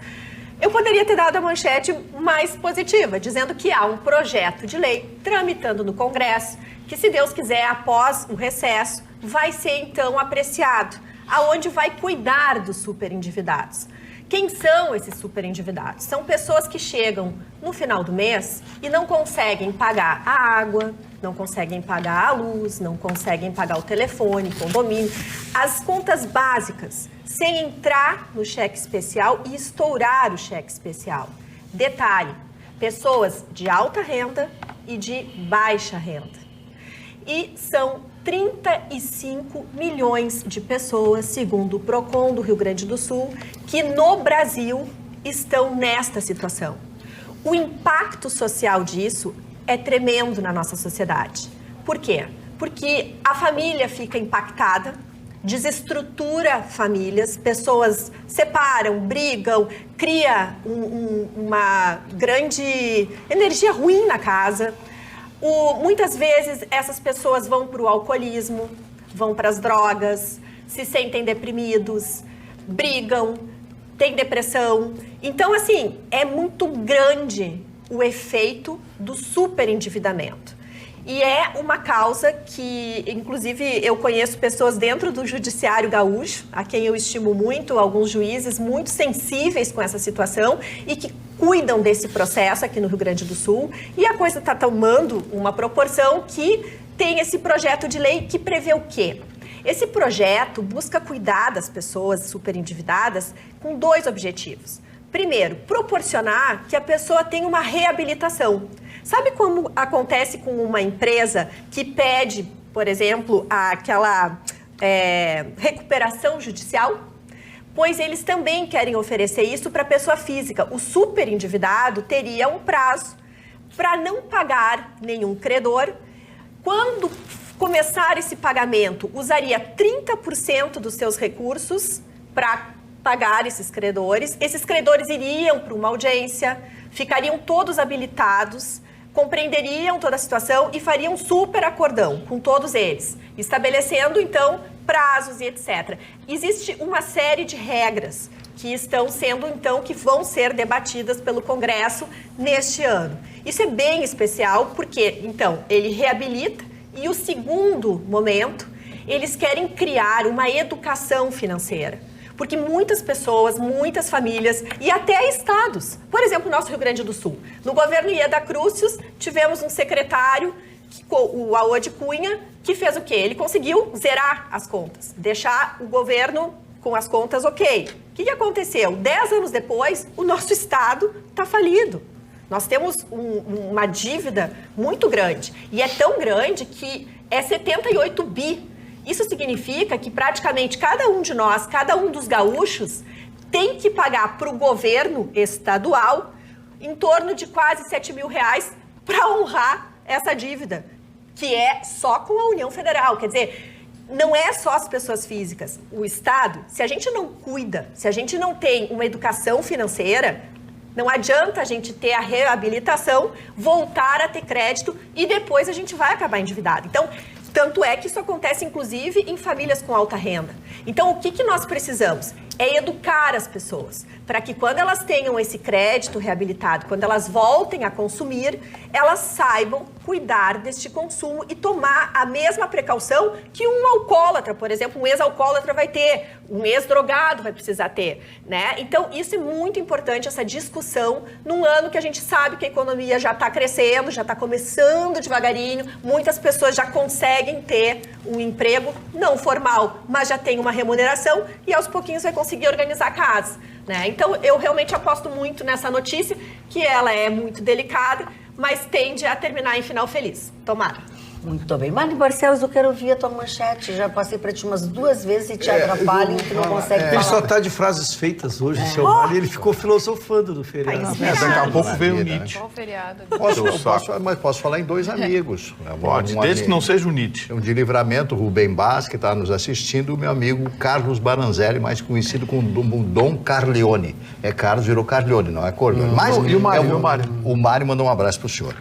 Eu poderia ter dado a manchete mais positiva, dizendo que há um projeto de lei tramitando no Congresso, que, se Deus quiser, após o recesso, vai ser, então, apreciado, aonde vai cuidar dos superendividados. Quem são esses superendividados? São pessoas que chegam no final do mês e não conseguem pagar a água, não conseguem pagar a luz, não conseguem pagar o telefone, condomínio, as contas básicas, sem entrar no cheque especial e estourar o cheque especial. Detalhe, pessoas de alta renda e de baixa renda. E são 35 milhões de pessoas, segundo o PROCON do Rio Grande do Sul, que no Brasil estão nesta situação. O impacto social disso é tremendo na nossa sociedade. Por quê? Porque a família fica impactada, desestrutura famílias, pessoas separam, brigam, cria uma grande energia ruim na casa. Muitas vezes essas pessoas vão para o alcoolismo, vão para as drogas, se sentem deprimidos, brigam, têm depressão. Então, assim, é muito grande o efeito do superendividamento. E é uma causa que, inclusive, eu conheço pessoas dentro do judiciário gaúcho, a quem eu estimo muito, alguns juízes muito sensíveis com essa situação e que cuidam desse processo aqui no Rio Grande do Sul. E a coisa está tomando uma proporção que tem esse projeto de lei que prevê o quê? Esse projeto busca cuidar das pessoas superendividadas com dois objetivos. Primeiro, proporcionar que a pessoa tenha uma reabilitação. Sabe como acontece com uma empresa que pede, por exemplo, aquela recuperação judicial? Pois eles também querem oferecer isso para a pessoa física. O superendividado teria um prazo para não pagar nenhum credor. Quando começar esse pagamento, usaria 30% dos seus recursos para pagar esses credores. Esses credores iriam para uma audiência, ficariam todos habilitados, compreenderiam toda a situação e fariam um super acordão com todos eles, estabelecendo, então, prazos e etc. Existe uma série de regras que estão sendo, então, que vão ser debatidas pelo Congresso neste ano. Isso é bem especial porque, então, ele reabilita e o segundo momento, eles querem criar uma educação financeira. Porque muitas pessoas, muitas famílias e até estados, por exemplo, o nosso Rio Grande do Sul, no governo Ieda Crucius, tivemos um secretário, o Aode Cunha, que fez o quê? Ele conseguiu zerar as contas, deixar o governo com as contas ok. O que aconteceu? 10 anos depois, o nosso estado está falido. Nós temos uma dívida muito grande, e é tão grande que é 78 bi. Isso significa que praticamente cada um de nós, cada um dos gaúchos, tem que pagar para o governo estadual em torno de quase R$7 mil para honrar essa dívida, que é só com a União Federal. Quer dizer, não é só as pessoas físicas. O Estado, se a gente não cuida, se a gente não tem uma educação financeira, não adianta a gente ter a reabilitação, voltar a ter crédito e depois a gente vai acabar endividado. Então, tanto é que isso acontece, inclusive, em famílias com alta renda. Então, o que nós precisamos? é educar as pessoas, para que quando elas tenham esse crédito reabilitado, quando elas voltem a consumir, elas saibam cuidar deste consumo e tomar a mesma precaução que um alcoólatra, por exemplo, um ex-alcoólatra vai ter, um ex-drogado vai precisar ter, né? Então, isso é muito importante, essa discussão, num ano que a gente sabe que a economia já está crescendo, já está começando devagarinho, muitas pessoas já conseguem ter um emprego não formal, mas já tem uma remuneração e aos pouquinhos vai conseguir organizar a casa, né? Então, eu realmente aposto muito nessa notícia, que ela é muito delicada, mas tende a terminar em final feliz. Tomara. Muito bem. Mário Barcelos, eu quero ouvir a tua manchete. Já passei para ti umas 2 vezes e te atrapalho e tu não consegue falar. Ele só está de frases feitas hoje, seu Mário, ele ficou filosofando no feriado. Daqui a pouco veio o Nietzsche. Qual feriado? Mas posso falar em 2 amigos. Pode, desde que não seja o Nietzsche. Um de Livramento, Rubem Bas, que está nos assistindo, o meu amigo Carlos Baranzelli, mais conhecido como Dom Carleone. É Carlos, virou Carleone, não é Corleone. Mas E o Mário? O Mário mandou um abraço para o senhor.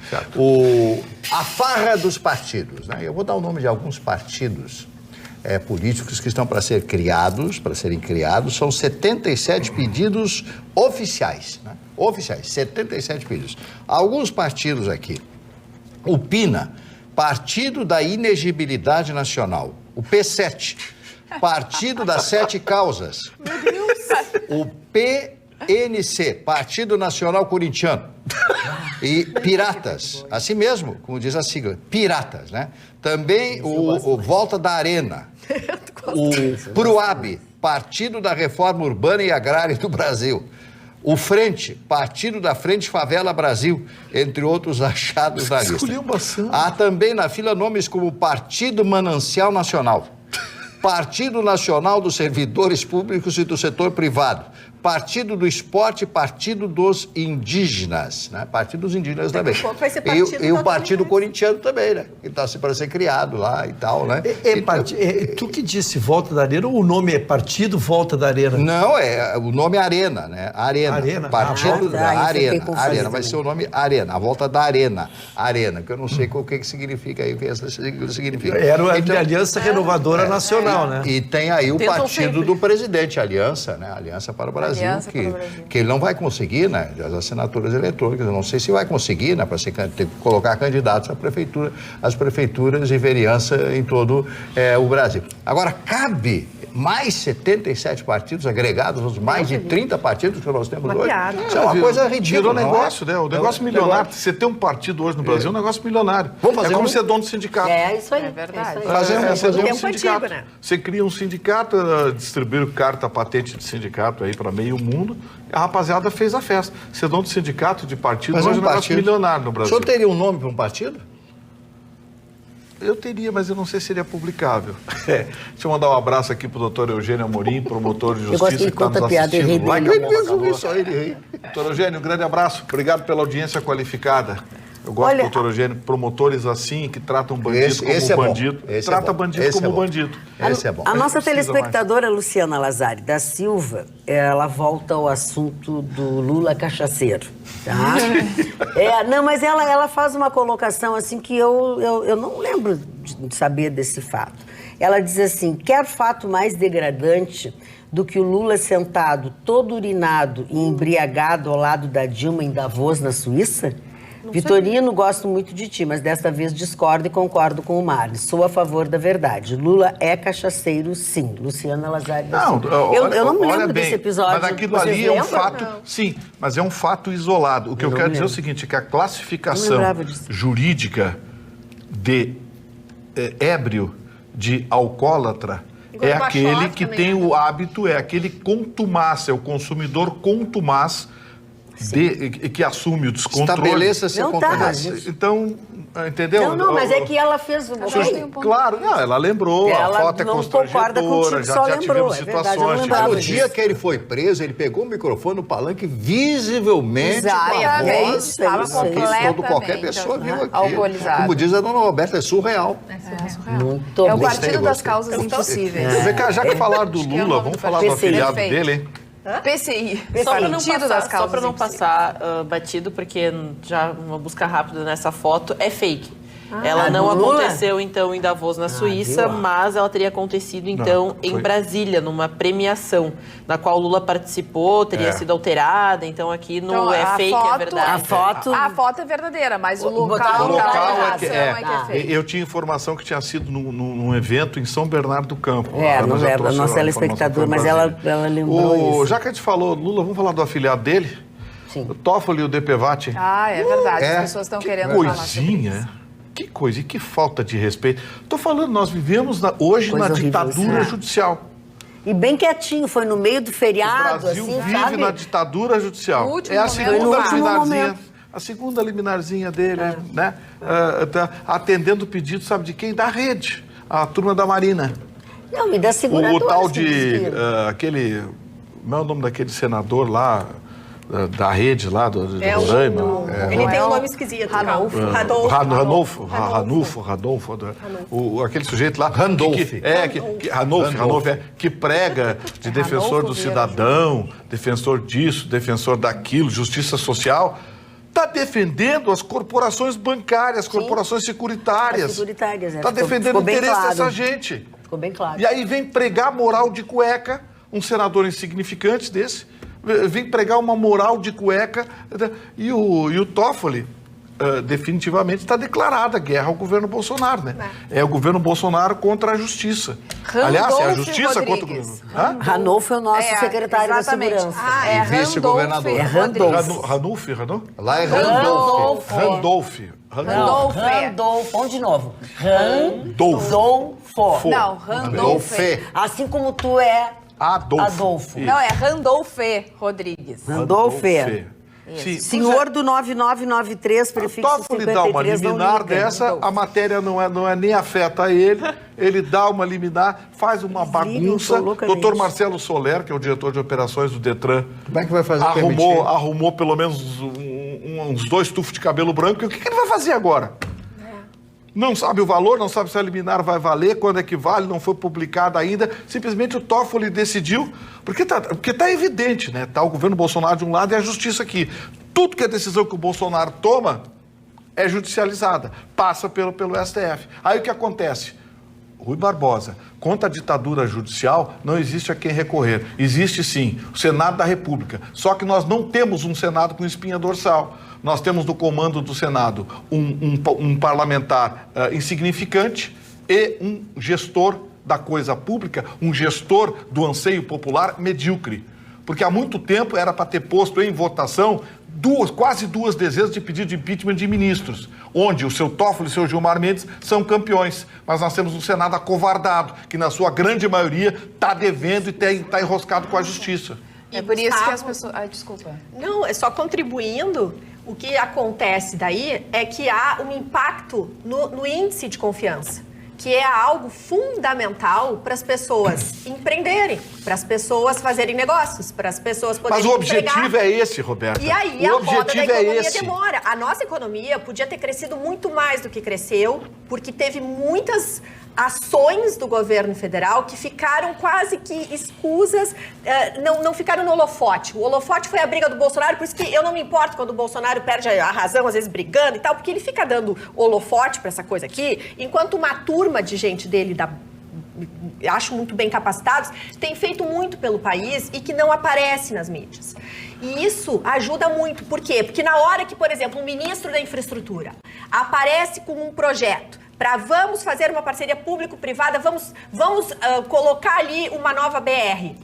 A farra dos partidos, né? Eu vou dar o nome de alguns partidos políticos que estão para serem criados. São 77 pedidos oficiais, né? Oficiais, 77 pedidos. Alguns partidos aqui. O PINA, Partido da Inegibilidade Nacional. O P7, Partido das 7 Causas. Meu Deus! O PNC, Partido Nacional Corintiano. E Piratas, assim mesmo, como diz a sigla, Piratas, né? Também o Volta da Arena, o PRUAB, Partido da Reforma Urbana e Agrária do Brasil, o Frente, Partido da Frente Favela Brasil, entre outros achados na lista. Há também na fila nomes como Partido Manancial Nacional, Partido Nacional dos Servidores Públicos e do Setor Privado, Partido do Esporte, Partido dos Indígenas, né? Partido dos Indígenas também. E o Partido Corintiano também, né? Que está para ser criado lá e tal, né? Tu que disse Volta da Arena, ou o nome é Partido Volta da Arena? Não, o nome é Arena, né? Arena. Partido da Arena. Arena, vai ser o nome Arena, a Volta da Arena. Arena, que eu não sei o que significa aí, o que significa. Era a Aliança Renovadora Nacional, né? E tem aí o partido do presidente, Aliança, né? Aliança para o Brasil, que ele não vai conseguir, né? As assinaturas eletrônicas, eu não sei se vai conseguir, né? Para colocar candidatos à prefeitura, às prefeituras e vereança em todo o Brasil. Agora, cabe mais 77 partidos agregados aos mais de 30 partidos que nós temos hoje. Isso é uma coisa ridícula. Virou negócio, né? O negócio milionário. Você ter um partido hoje no Brasil é um negócio milionário. É como ser dono do sindicato. É isso aí. É verdade. Fazer um Tempo sindicato. antigo, né? Você cria um sindicato, distribui carta patente de sindicato aí para meio mundo, a rapaziada fez a festa. Ser dono de sindicato, de partido, hoje é um negócio milionário no Brasil. O senhor teria um nome para um partido? Eu teria, mas eu não sei se seria publicável. Deixa eu mandar um abraço aqui pro doutor Eugênio Amorim, promotor de justiça, que está nos assistindo lá. Doutor Eugênio, um grande abraço. Obrigado pela audiência qualificada. Eu gosto do doutor Eugênio, promotores assim, que tratam bandido como bandido. Trata bandido como bandido. Esse é bom. A nossa telespectadora Luciana Lazari da Silva, ela volta ao assunto do Lula cachaceiro, tá? Não, mas ela faz uma colocação assim que eu não lembro de saber desse fato. Ela diz assim, quer fato mais degradante do que o Lula sentado, todo urinado e embriagado ao lado da Dilma em Davos, na Suíça? Vitorino, gosto muito de ti, mas desta vez discordo e concordo com o Mário. Sou a favor da verdade. Lula é cachaceiro, sim. Luciana Lazari. Não, eu não me lembro desse episódio. Mas aquilo ali é um fato... Sim, mas é um fato isolado. O que eu quero dizer é o seguinte, é que a classificação jurídica de ébrio, de alcoólatra, é aquele que tem o hábito, é aquele contumaz, é o consumidor contumaz que assume o descontrole. Estabeleça seu contumaz. Então, entendeu? Não, mas é que ela fez o... Claro, não, ela lembrou, a foto é constrangedora, já tivemos situações. No dia que ele foi preso, ele pegou o microfone no palanque visivelmente. Estava completamente qualquer pessoa viu aqui. Alcoolizado. Como diz a dona Roberta, é surreal. Muito é o partido das causas impossíveis. Vem cá, já que falaram do Lula, vamos falar do afiliado dele, hein? PCI. Só para não passar batido, porque já uma busca rápida nessa foto é fake. Ela não Lula? aconteceu, então, em Davos, na Suíça, viu? mas ela teria acontecido, então, em Brasília, numa premiação, na qual Lula participou, teria sido alterada. Então, aqui no Então, é a fake, foto- é verdade. A foto é verdadeira, mas o O local local da é que gravação é feito. Eu tinha informação que tinha sido num evento em São Bernardo do Campo. Não é a nossa telespectadora, mas ela lembrou isso. Já que a gente falou, Lula, vamos falar do afiliado dele? Sim. O Toffoli e o DPVAT. Ah, é verdade. As pessoas estão querendo falar sobre isso. Coisinha. Que coisa, e que falta de respeito. Estou falando, nós vivemos hoje Coisa na horrível, ditadura sim. judicial. E bem quietinho, foi no meio do O feriado, Brasil assim, vive sabe? na ditadura judicial. No último É a momento. segunda No último liminarzinha. momento. A segunda liminarzinha dele, né? Tá atendendo o pedido, sabe de quem? Da rede. A turma da Marina. Não, e da seguradora. O tal de aquele. Como é o nome daquele senador lá, da rede lá, do Roraima? Ele tem um nome esquisito. Ranolfo. Ranolfo. Aquele sujeito lá. Randolph. Ranolfo, que prega de defensor do cidadão, defensor disso, defensor daquilo, justiça social. Está defendendo as corporações bancárias, corporações securitárias. As securitárias, Está defendendo o bem interesse claro. dessa gente. Ficou bem claro. E aí vem pregar moral de cueca, um senador insignificante desse, vem pregar uma moral de cueca, e o Toffoli definitivamente está declarada guerra ao governo Bolsonaro, né? É o governo Bolsonaro contra a justiça. Aliás, é a justiça contra o governo. Hã? Ranolfo é o nosso secretário exatamente. da Segurança. É vice-governador. Randolph É Randolph. Rodrigues. Ranulfo? Lá é Randolph. Randolph. Randolfo. Vamos de novo. Randolfo. Não, Randolph. Assim como tu é Adolfo. Não, é Randolph Rodrigues. Randolfo. Sim, Senhor do 9993, o prefixo Toffoli dá uma 53, não liminar liga. dessa, a matéria não é nem afeta ele dá uma liminar, faz uma bagunça. loucamente. Doutor Marcelo Soler, que é o diretor de operações do Detran, Como é que vai fazer arrumou pelo menos uns 2 tufos de cabelo branco. E o que ele vai fazer agora? Não sabe o valor, não sabe se a liminar vai valer, quando é que vale, não foi publicada ainda. Simplesmente o Toffoli decidiu, porque tá evidente, né? Tá o governo Bolsonaro de um lado e a justiça aqui. Tudo que é decisão que o Bolsonaro toma é judicializada, passa pelo STF. Aí o que acontece? Rui Barbosa, contra a ditadura judicial, não existe a quem recorrer. Existe sim o Senado da República, só que nós não temos um Senado com espinha dorsal. Nós temos no comando do Senado um parlamentar insignificante e um gestor da coisa pública, um gestor do anseio popular medíocre. Porque há muito tempo era para ter posto em votação quase 2 dezenas de pedido de impeachment de ministros, onde o seu Toffoli e o seu Gilmar Mendes são campeões. Mas nós temos um Senado acovardado, que na sua grande maioria está devendo e está enroscado com a justiça. É por isso que as pessoas... Ai, desculpa. Não, é só contribuindo. O que acontece daí é que há um impacto no índice de confiança, que é algo fundamental para as pessoas empreenderem, para as pessoas fazerem negócios, para as pessoas poderem Mas o objetivo empregar. é esse, Roberta. E aí o a roda da objetivo é economia esse. demora. A nossa economia podia ter crescido muito mais do que cresceu, porque teve muitas ações do governo federal que ficaram quase que escusas, não ficaram no holofote. O holofote foi a briga do Bolsonaro, por isso que eu não me importo quando o Bolsonaro perde a razão, às vezes brigando e tal, porque ele fica dando holofote para essa coisa aqui, enquanto uma turma de gente dele acho muito bem capacitados, tem feito muito pelo país e que não aparece nas mídias. E isso ajuda muito. Por quê? Porque na hora que, por exemplo, um ministro da infraestrutura aparece com um projeto para vamos fazer uma parceria público-privada, vamos colocar ali uma nova BR.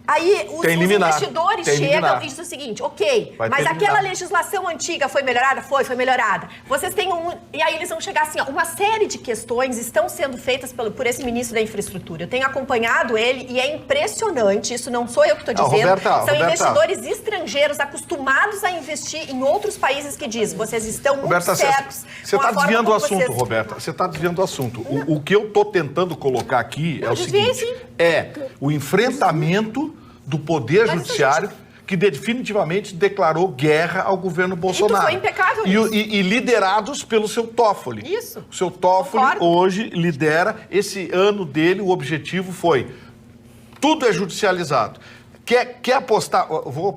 Aí os investidores chegam e dizem o seguinte, ok, mas aquela legislação antiga foi melhorada? Foi melhorada. Vocês têm e aí eles vão chegar assim, ó, uma série de questões estão sendo feitas por esse ministro da infraestrutura. Eu tenho acompanhado ele e é impressionante, isso não sou eu que estou dizendo, são investidores estrangeiros acostumados a investir em outros países que dizem, vocês estão muito certos. Você está desviando o assunto, Roberta, você está desviando o assunto. O que eu estou tentando colocar aqui é o seguinte, o enfrentamento do Poder Judiciário que definitivamente declarou guerra ao governo Bolsonaro. E tu foi impecável nisso. E liderados pelo seu Toffoli. Isso. O seu Toffoli hoje lidera, esse ano dele, o objetivo foi, tudo é judicializado. Quer apostar,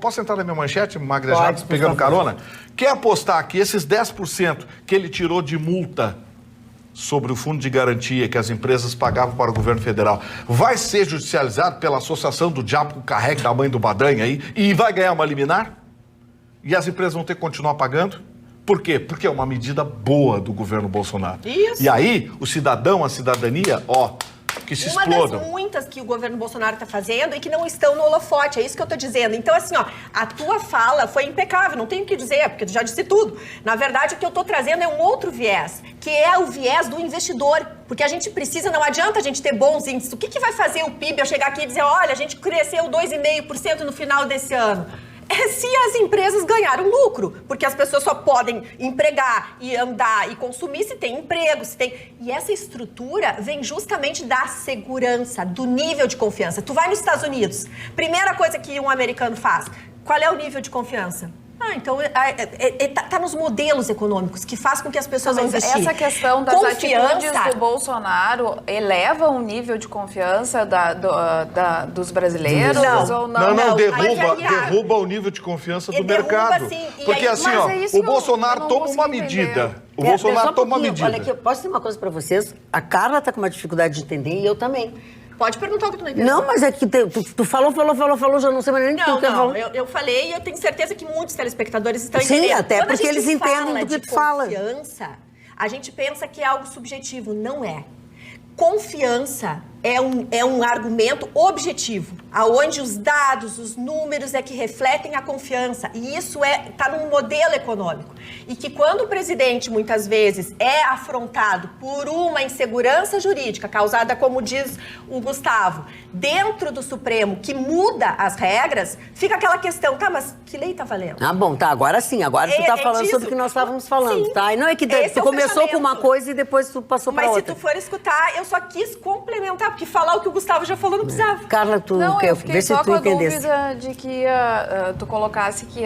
posso entrar na minha manchete, Magda, já pegando carona? Quer apostar que esses 10% que ele tirou de multa sobre o fundo de garantia que as empresas pagavam para o governo federal vai ser judicializado pela associação do diabo com o carrega da mãe do Badanha aí e vai ganhar uma liminar? E as empresas vão ter que continuar pagando? Por quê? Porque é uma medida boa do governo Bolsonaro. Isso. E aí, o cidadão, a cidadania, que se explodam. Uma das muitas que o governo Bolsonaro está fazendo e que não estão no holofote, é isso que eu estou dizendo. Então, assim, a tua fala foi impecável, não tenho o que dizer, porque tu já disse tudo. Na verdade, o que eu estou trazendo é um outro viés, que é o viés do investidor. Porque a gente precisa, não adianta a gente ter bons índices. O que vai fazer o PIB eu chegar aqui e dizer, olha, a gente cresceu 2,5% no final desse ano? É se as empresas ganharam lucro, porque as pessoas só podem empregar e andar e consumir se tem emprego, se tem... E essa estrutura vem justamente da segurança, do nível de confiança. Tu vai nos Estados Unidos, primeira coisa que um americano faz, qual é o nível de confiança? Então tá nos modelos econômicos que faz com que as pessoas vão investir. Essa questão das atitudes do Bolsonaro eleva o nível de confiança dos brasileiros? Não, derruba o nível de confiança do mercado. Sim, porque assim, o Bolsonaro toma uma medida. O Bolsonaro toma uma medida. Olha aqui, posso dizer uma coisa pra vocês? A Carla tá com uma dificuldade de entender e eu também. Pode perguntar o que tu não entendeu. Não, mas é que tu falou, já não sei mais nem o que tu quer falar. Eu falei e eu tenho certeza que muitos telespectadores estão entendendo. Sim, até quando porque eles entendem do que tu fala. Confiança, a gente pensa que é algo subjetivo, não é. Confiança é um argumento objetivo, aonde os dados, os números é que refletem a confiança. E isso está num modelo econômico. E que quando o presidente, muitas vezes, é afrontado por uma insegurança jurídica causada, como diz o Gustavo, dentro do Supremo, que muda as regras, fica aquela questão, tá, mas que lei tá valendo? Bom, tá, agora sim, agora tu tá falando sobre o que nós estávamos falando, sim, tá? E não é que tu começou com uma coisa e depois tu passou pra outra. Mas se tu for escutar, eu só quis complementar, porque falar o que o Gustavo já falou não precisava. Carla, quer ver se tu entendesse. Não, eu fiquei só com a dúvida de que tu colocasse que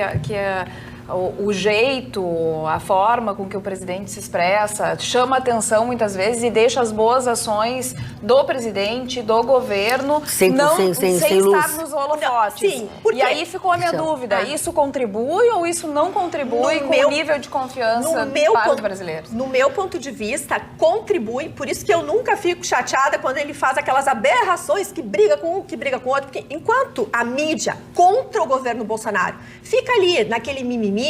o jeito, a forma com que o presidente se expressa chama atenção muitas vezes e deixa as boas ações do presidente, do governo, sem estar nos holofotes. Sim, e aí ficou a minha dúvida, isso contribui ou isso não contribui com o nível de confiança para os brasileiros? No meu ponto de vista, contribui, por isso que eu nunca fico chateada quando ele faz aquelas aberrações que briga com um, que briga com o outro, porque enquanto a mídia contra o governo Bolsonaro fica ali naquele mimimi,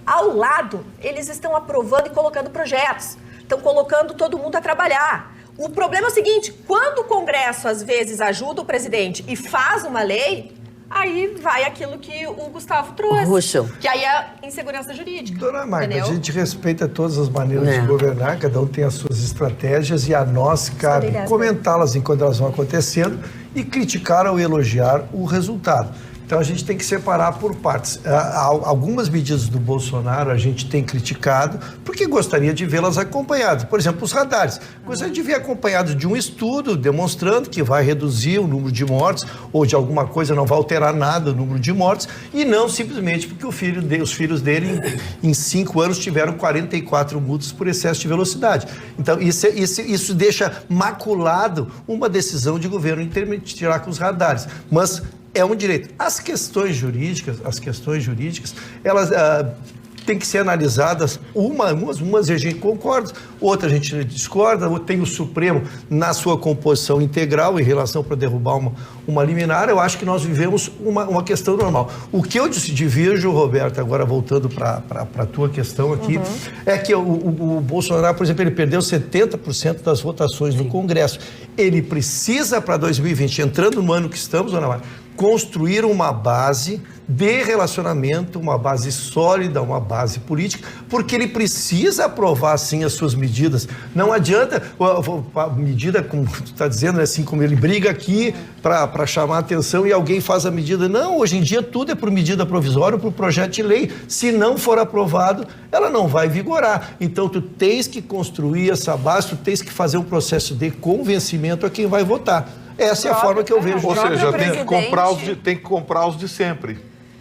ao lado, eles estão aprovando e colocando projetos, estão colocando todo mundo a trabalhar. O problema é o seguinte, quando o Congresso, às vezes, ajuda o presidente e faz uma lei, aí vai aquilo que o Gustavo trouxe. Ruxo. Que aí é insegurança jurídica. Dona Magda, a gente respeita todas as maneiras de governar, cada um tem as suas estratégias e a nós cabe comentá-las enquanto elas vão acontecendo e criticar ou elogiar o resultado. Então a gente tem que separar por partes. Algumas medidas do Bolsonaro a gente tem criticado porque gostaria de vê-las acompanhadas. Por exemplo, os radares. Gostaria de ver acompanhado de um estudo demonstrando que vai reduzir o número de mortes ou de alguma coisa não vai alterar nada o número de mortes e não simplesmente porque os filhos dele em 5 anos tiveram 44 multas por excesso de velocidade. Então isso deixa maculado uma decisão de governo em tirar com os radares. Mas é um direito. As questões jurídicas, elas têm que ser analisadas, umas a gente concorda, outra a gente discorda, tem o Supremo na sua composição integral em relação para derrubar uma liminar. Eu acho que nós vivemos uma questão normal. O que eu divirjo, Roberto, agora voltando para a tua questão aqui, é que o Bolsonaro, por exemplo, ele perdeu 70% das votações no Congresso. Ele precisa, para 2020, entrando no ano que estamos, Dona Maria, construir uma base de relacionamento, uma base sólida, uma base política, porque ele precisa aprovar, sim, as suas medidas. Não adianta a medida, como tu está dizendo, assim, como ele briga aqui para chamar a atenção e alguém faz a medida. Não, hoje em dia tudo é por medida provisória ou por projeto de lei. Se não for aprovado, ela não vai vigorar. Então, tu tens que construir essa base, tu tens que fazer um processo de convencimento a quem vai votar. Essa é a forma que eu vejo. Ou seja, tem que comprar os de sempre.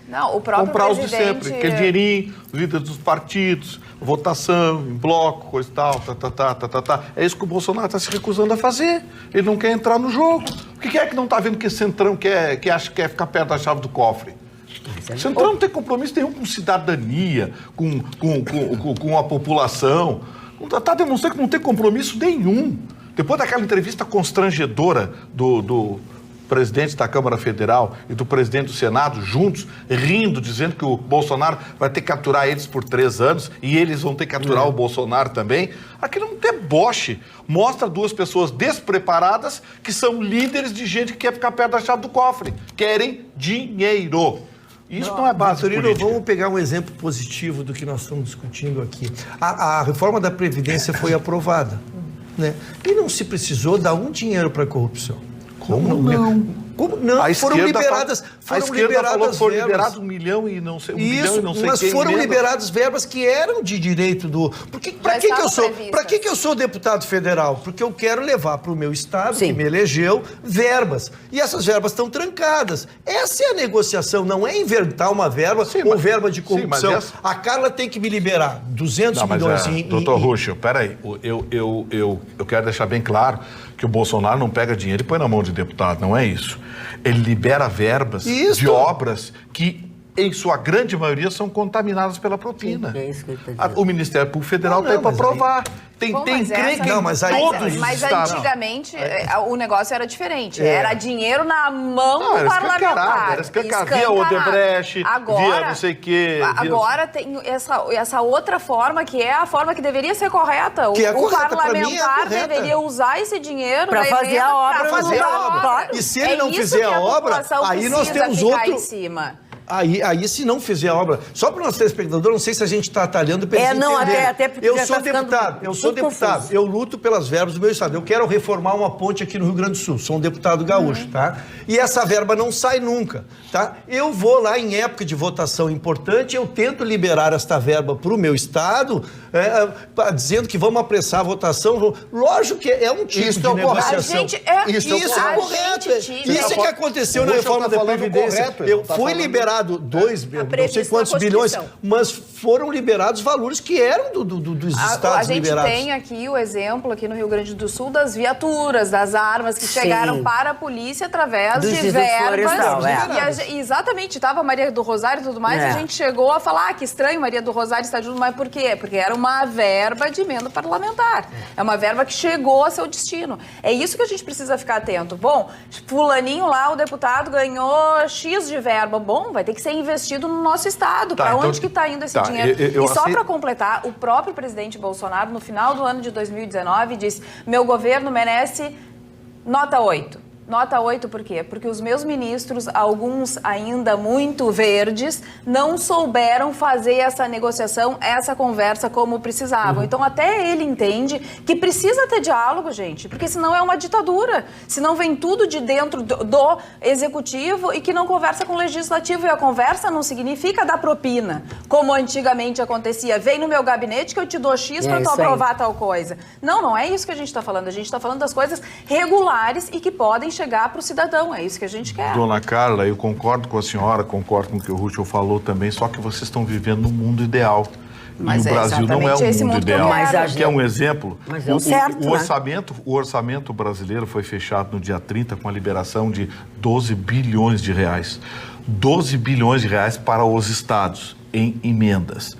Não, o próprio comprar presidente... os de sempre. Aquele dinheirinho, os líderes dos partidos, votação, em bloco, coisa e tal, É isso que o Bolsonaro está se recusando a fazer. Ele não quer entrar no jogo. O que é que não está vendo que esse centrão que acha que quer ficar perto da chave do cofre? O centrão não tem compromisso nenhum com cidadania, com a população. Está demonstrando que não tem compromisso nenhum. Depois daquela entrevista constrangedora do presidente da Câmara Federal e do presidente do Senado, juntos, rindo, dizendo que o Bolsonaro vai ter que capturar eles por 3 anos e eles vão ter que capturar o Bolsonaro também. Aquilo é um deboche. Mostra 2 pessoas despreparadas que são líderes de gente que quer ficar perto da chave do cofre. Querem dinheiro. Isso não é base política. Vamos pegar um exemplo positivo do que nós estamos discutindo aqui. A reforma da Previdência foi aprovada, né? E não se precisou dar um dinheiro para a corrupção. Como não? Como não? Foram liberadas verbas. 1 milhão e não sei, mas foram liberadas verbas que eram de direito do... Para que eu sou deputado federal? Porque eu quero levar para o meu estado, que me elegeu, verbas. E essas verbas estão trancadas. Essa é a negociação, não é inventar uma verba ou verba de corrupção. A Carla tem que me liberar 200 milhões em... Doutor Ruschel, peraí, eu quero deixar bem claro que o Bolsonaro não pega dinheiro e põe na mão de deputado, não é isso. Ele libera verbas de obras que, em sua grande maioria, são contaminadas pela propina. O Ministério Público Federal está aí para aprovar. Tem encrenca em todos os Mas estados. antigamente o negócio era diferente. Era dinheiro na mão do parlamentar. Era escancarado. Via Odebrecht, via não sei o quê. Agora tem essa outra forma, que é a forma que deveria ser correta. O parlamentar deveria usar esse dinheiro para fazer a obra. E se ele não fizer a obra, aí nós temos outro... Aí, se não fizer a obra, só para o nosso telespectador, não sei se a gente está atalhando para eles entenderem. Até porque eu sou deputado, eu luto pelas verbas do meu estado. Eu quero reformar uma ponte aqui no Rio Grande do Sul, sou um deputado gaúcho, tá? E essa verba não sai nunca, tá? Eu vou lá em época de votação importante, eu tento liberar esta verba para o meu estado, dizendo que vamos apressar a votação. Lógico que é um tipo de negociação. Isso é correto. Isso é que aconteceu na reforma da Previdência. Foi liberado não sei quantos bilhões, mas foram liberados valores que eram dos estados liberados. A gente tem aqui o exemplo, aqui no Rio Grande do Sul, das viaturas, das armas que chegaram para a polícia através de verbas. Exatamente, estava a Maria do Rosário e tudo mais, e a gente chegou a falar que estranho, Maria do Rosário está junto, mas por quê? Porque era uma verba de emenda parlamentar. É uma verba que chegou a seu destino. É isso que a gente precisa ficar atento. Bom, fulaninho lá, o deputado, ganhou X de verba. Bom, vai ter que ser investido no nosso estado. Para onde que está indo esse dinheiro? E só para completar, o próprio presidente Bolsonaro, no final do ano de 2019, disse: meu governo merece nota 8. Nota 8 por quê? Porque os meus ministros, alguns ainda muito verdes, não souberam fazer essa negociação, essa conversa como precisavam. Então até ele entende que precisa ter diálogo, gente, porque senão é uma ditadura. Senão vem tudo de dentro do executivo e que não conversa com o legislativo. E a conversa não significa dar propina, como antigamente acontecia. Vem no meu gabinete que eu te dou X para tu aprovar tal coisa. Não é isso que a gente está falando. A gente está falando das coisas regulares e que podem chegar para o cidadão, é isso que a gente quer. Dona Carla, eu concordo com a senhora, concordo com o que o Ruschel falou também, só que vocês estão vivendo num mundo ideal. Mas e o Brasil não é um mundo ideal. Que é um exemplo. Mas é certo, o orçamento brasileiro foi fechado no dia 30 com a liberação de 12 bilhões de reais. 12 bilhões de reais para os estados em emendas.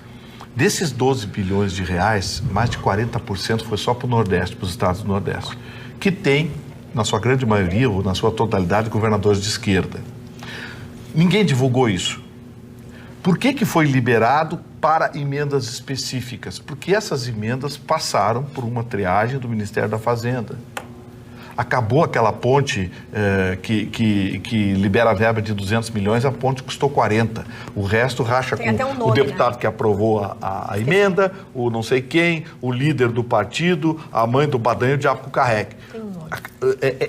Desses 12 bilhões de reais, mais de 40% foi só para o Nordeste, para os estados do Nordeste, que tem, na sua grande maioria, ou na sua totalidade, governadores de esquerda. Ninguém divulgou isso. Por que foi liberado para emendas específicas? Porque essas emendas passaram por uma triagem do Ministério da Fazenda. Acabou aquela ponte que libera a verba de 200 milhões, a ponte custou 40. O resto racha com o deputado que aprovou a emenda, o não sei quem, o líder do partido, a mãe do Badanho, o diabo com o carregue.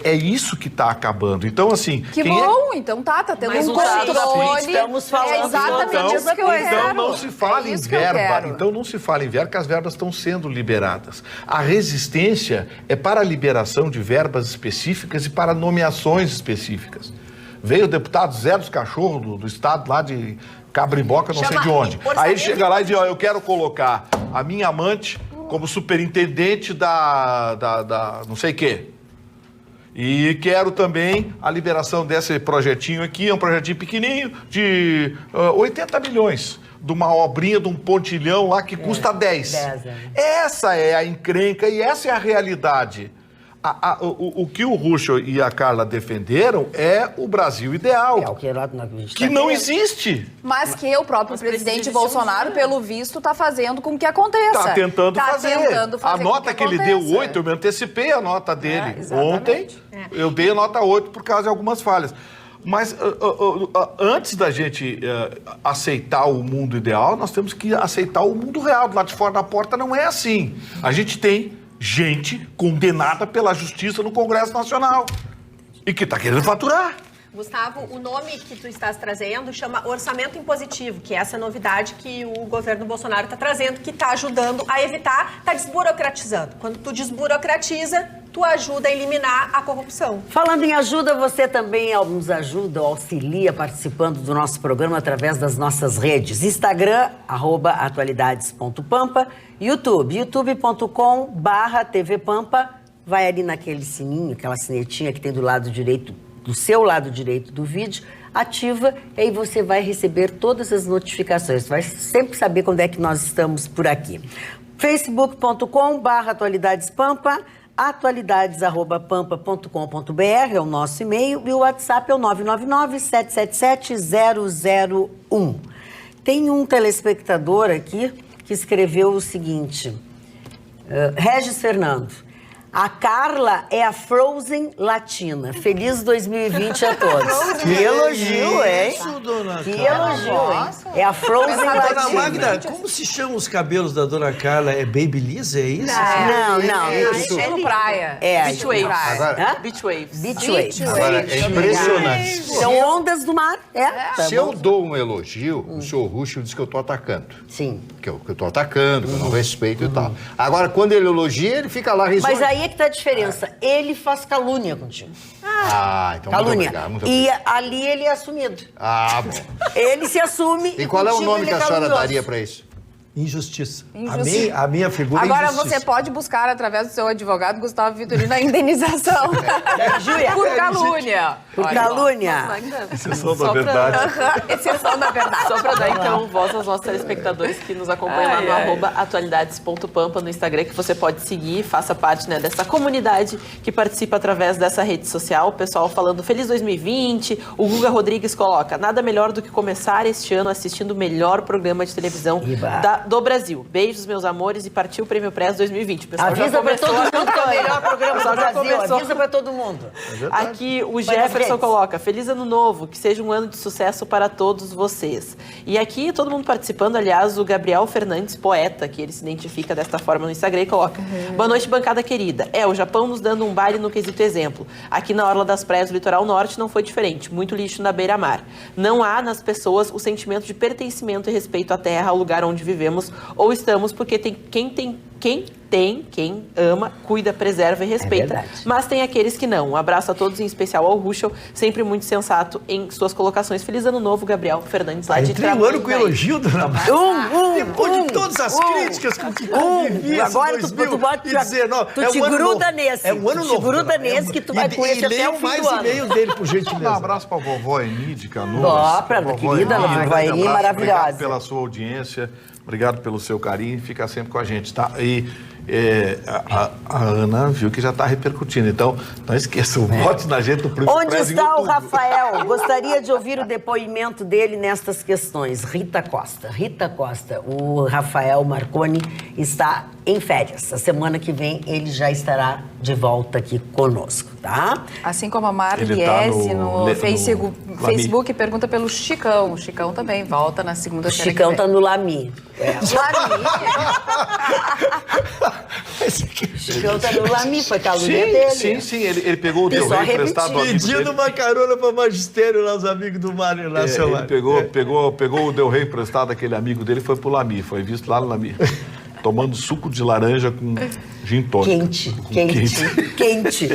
É isso que está acabando. Então, assim... Que bom! Então tá tendo um controle. Estamos falando. É exatamente isso que eu quero. Então não se fala em verba. Então não se fala em verba, porque as verbas estão sendo liberadas. A resistência é para a liberação de verbas específicas e para nomeações específicas. Veio o deputado Zé dos Cachorros do estado lá de Cabrimboca, não sei de onde. Aí ele chega lá e diz, eu quero colocar a minha amante como superintendente da não sei o quê. E quero também a liberação desse projetinho aqui, é um projetinho pequenininho, de 80 milhões. de uma obrinha, de um pontilhão lá que custa 10. Essa é a encrenca e essa é a realidade. O que o Ruschel e a Carla defenderam é o Brasil ideal, o que não existe. Mas que o próprio presidente Bolsonaro, pelo visto, está fazendo com que aconteça. Está tentando fazer. A nota que ele deu 8, eu me antecipei a nota dele. Ontem, eu dei a nota 8 por causa de algumas falhas. Mas antes da gente aceitar o mundo ideal, nós temos que aceitar o mundo real. Do lado de fora da porta não é assim. A gente tem gente condenada pela justiça no Congresso Nacional e que está querendo faturar. Gustavo, o nome que tu estás trazendo chama orçamento impositivo, que é essa novidade que o governo Bolsonaro está trazendo, que está ajudando a evitar, está desburocratizando. Quando tu desburocratiza, tu ajuda a eliminar a corrupção. Falando em ajuda, você também nos ajuda, auxilia participando do nosso programa através das nossas redes. Instagram, @atualidades.pampa, YouTube, youtube.com/tvpampa. Vai ali naquele sininho, aquela sinetinha que tem do lado direito, do seu lado direito do vídeo, ativa e aí você vai receber todas as notificações. Vai sempre saber quando é que nós estamos por aqui. facebook.com/atualidadespampa, atualidades@pampa.com.br é o nosso e-mail e o WhatsApp é o 999-777-001. Tem um telespectador aqui que escreveu o seguinte, Regis Fernando. A Carla é a Frozen Latina. Feliz 2020 a todos. Que elogio, hein? Isso, dona Que Carla. elogio, hein? É a Frozen Dona Latina. Magda, como se chamam os cabelos da dona Carla? É Babyliss, é isso? Não, isso. Estilo praia. Beach waves. Agora, Beach waves. Beach waves. agora é impressionante. São ondas do mar. Se eu dou um elogio, o senhor Ruschel diz que eu estou atacando. Sim. Que eu estou atacando, que eu não respeito e tal. Agora, quando ele elogia, ele fica lá risonho. Mas aí é que tá a diferença. Ele faz calúnia contigo. Então Calúnia. muito obrigado. E ali ele é assumido. Bom. Ele se assume. E qual é o contigo nome ele que a senhora calunioso. daria para isso? Injustiça. Injustiça. A minha figura Agora é injustiça. você pode buscar, através do seu advogado, Gustavo Vitorino, a indenização. Júlia. Por calúnia. Por calúnia. Exceção da verdade. Exceção da verdade. Só para dar, então, voz aos nossos telespectadores que nos acompanham lá no @atualidades.pampa no Instagram, que você pode seguir, faça parte, né, dessa comunidade que participa através dessa rede social. O pessoal falando Feliz 2020. O Guga Rodrigues coloca, nada melhor do que começar este ano assistindo o melhor programa de televisão do Brasil. Beijos, meus amores, e partiu o Prêmio Press 2020. O pessoal Avisa pra todo mundo que é o melhor programa do já Brasil. começou. Avisa pra todo mundo. Aqui o nas Jefferson redes. coloca, feliz ano novo, que seja um ano de sucesso para todos vocês. E aqui todo mundo participando, aliás, o Gabriel Fernandes, poeta, que ele se identifica desta forma no Instagram e coloca, boa noite, bancada querida. O Japão nos dando um baile no quesito exemplo. Aqui na Orla das Praias do Litoral Norte não foi diferente, muito lixo na beira-mar. Não há nas pessoas o sentimento de pertencimento e respeito à terra, ao lugar onde vivemos ou estamos, porque quem ama, cuida, preserva e respeita. Mas tem aqueles que não. Um abraço a todos, em especial ao Ruschel, sempre muito sensato em suas colocações. Feliz ano novo, Gabriel Fernandes, lá de Entrei o ano com elogio, dona Magda. Depois de todas as críticas com que convivi Agora tu te gruda nesse. É um ano tu novo. te gruda nesse que tu vai com esse até o fim mais do ano. e-mail dele, por gentileza. Um abraço para a vovó Eni de Canoas. Pra querida vovó Eni, maravilhosa. Obrigado pela sua audiência, obrigado pelo seu carinho, fica sempre com a gente, tá? E a Ana viu que já está repercutindo, então não esqueça, vote na gente do Prêmio Onde Press em está o outubro. Rafael? Gostaria de ouvir o depoimento dele nestas questões. Rita Costa, o Rafael Marconi está em férias. A semana que vem ele já estará de volta aqui conosco, tá? Assim como a Ele Marliese tá no Facebook pergunta pelo Chicão. O Chicão também volta na O segunda-feira. Chicão tá no Lami. Chicão tá no Lami, foi calúnia dele. Sim, ele pegou o Del Só Rey emprestado do amigo Pedindo dele. uma carona para magistério lá, os amigos do Mário lá, seu Ele Mário. pegou o Del Rey emprestado, aquele amigo dele, foi pro Lami, foi visto lá no Lami. Tomando suco de laranja com gin tônica. Quente.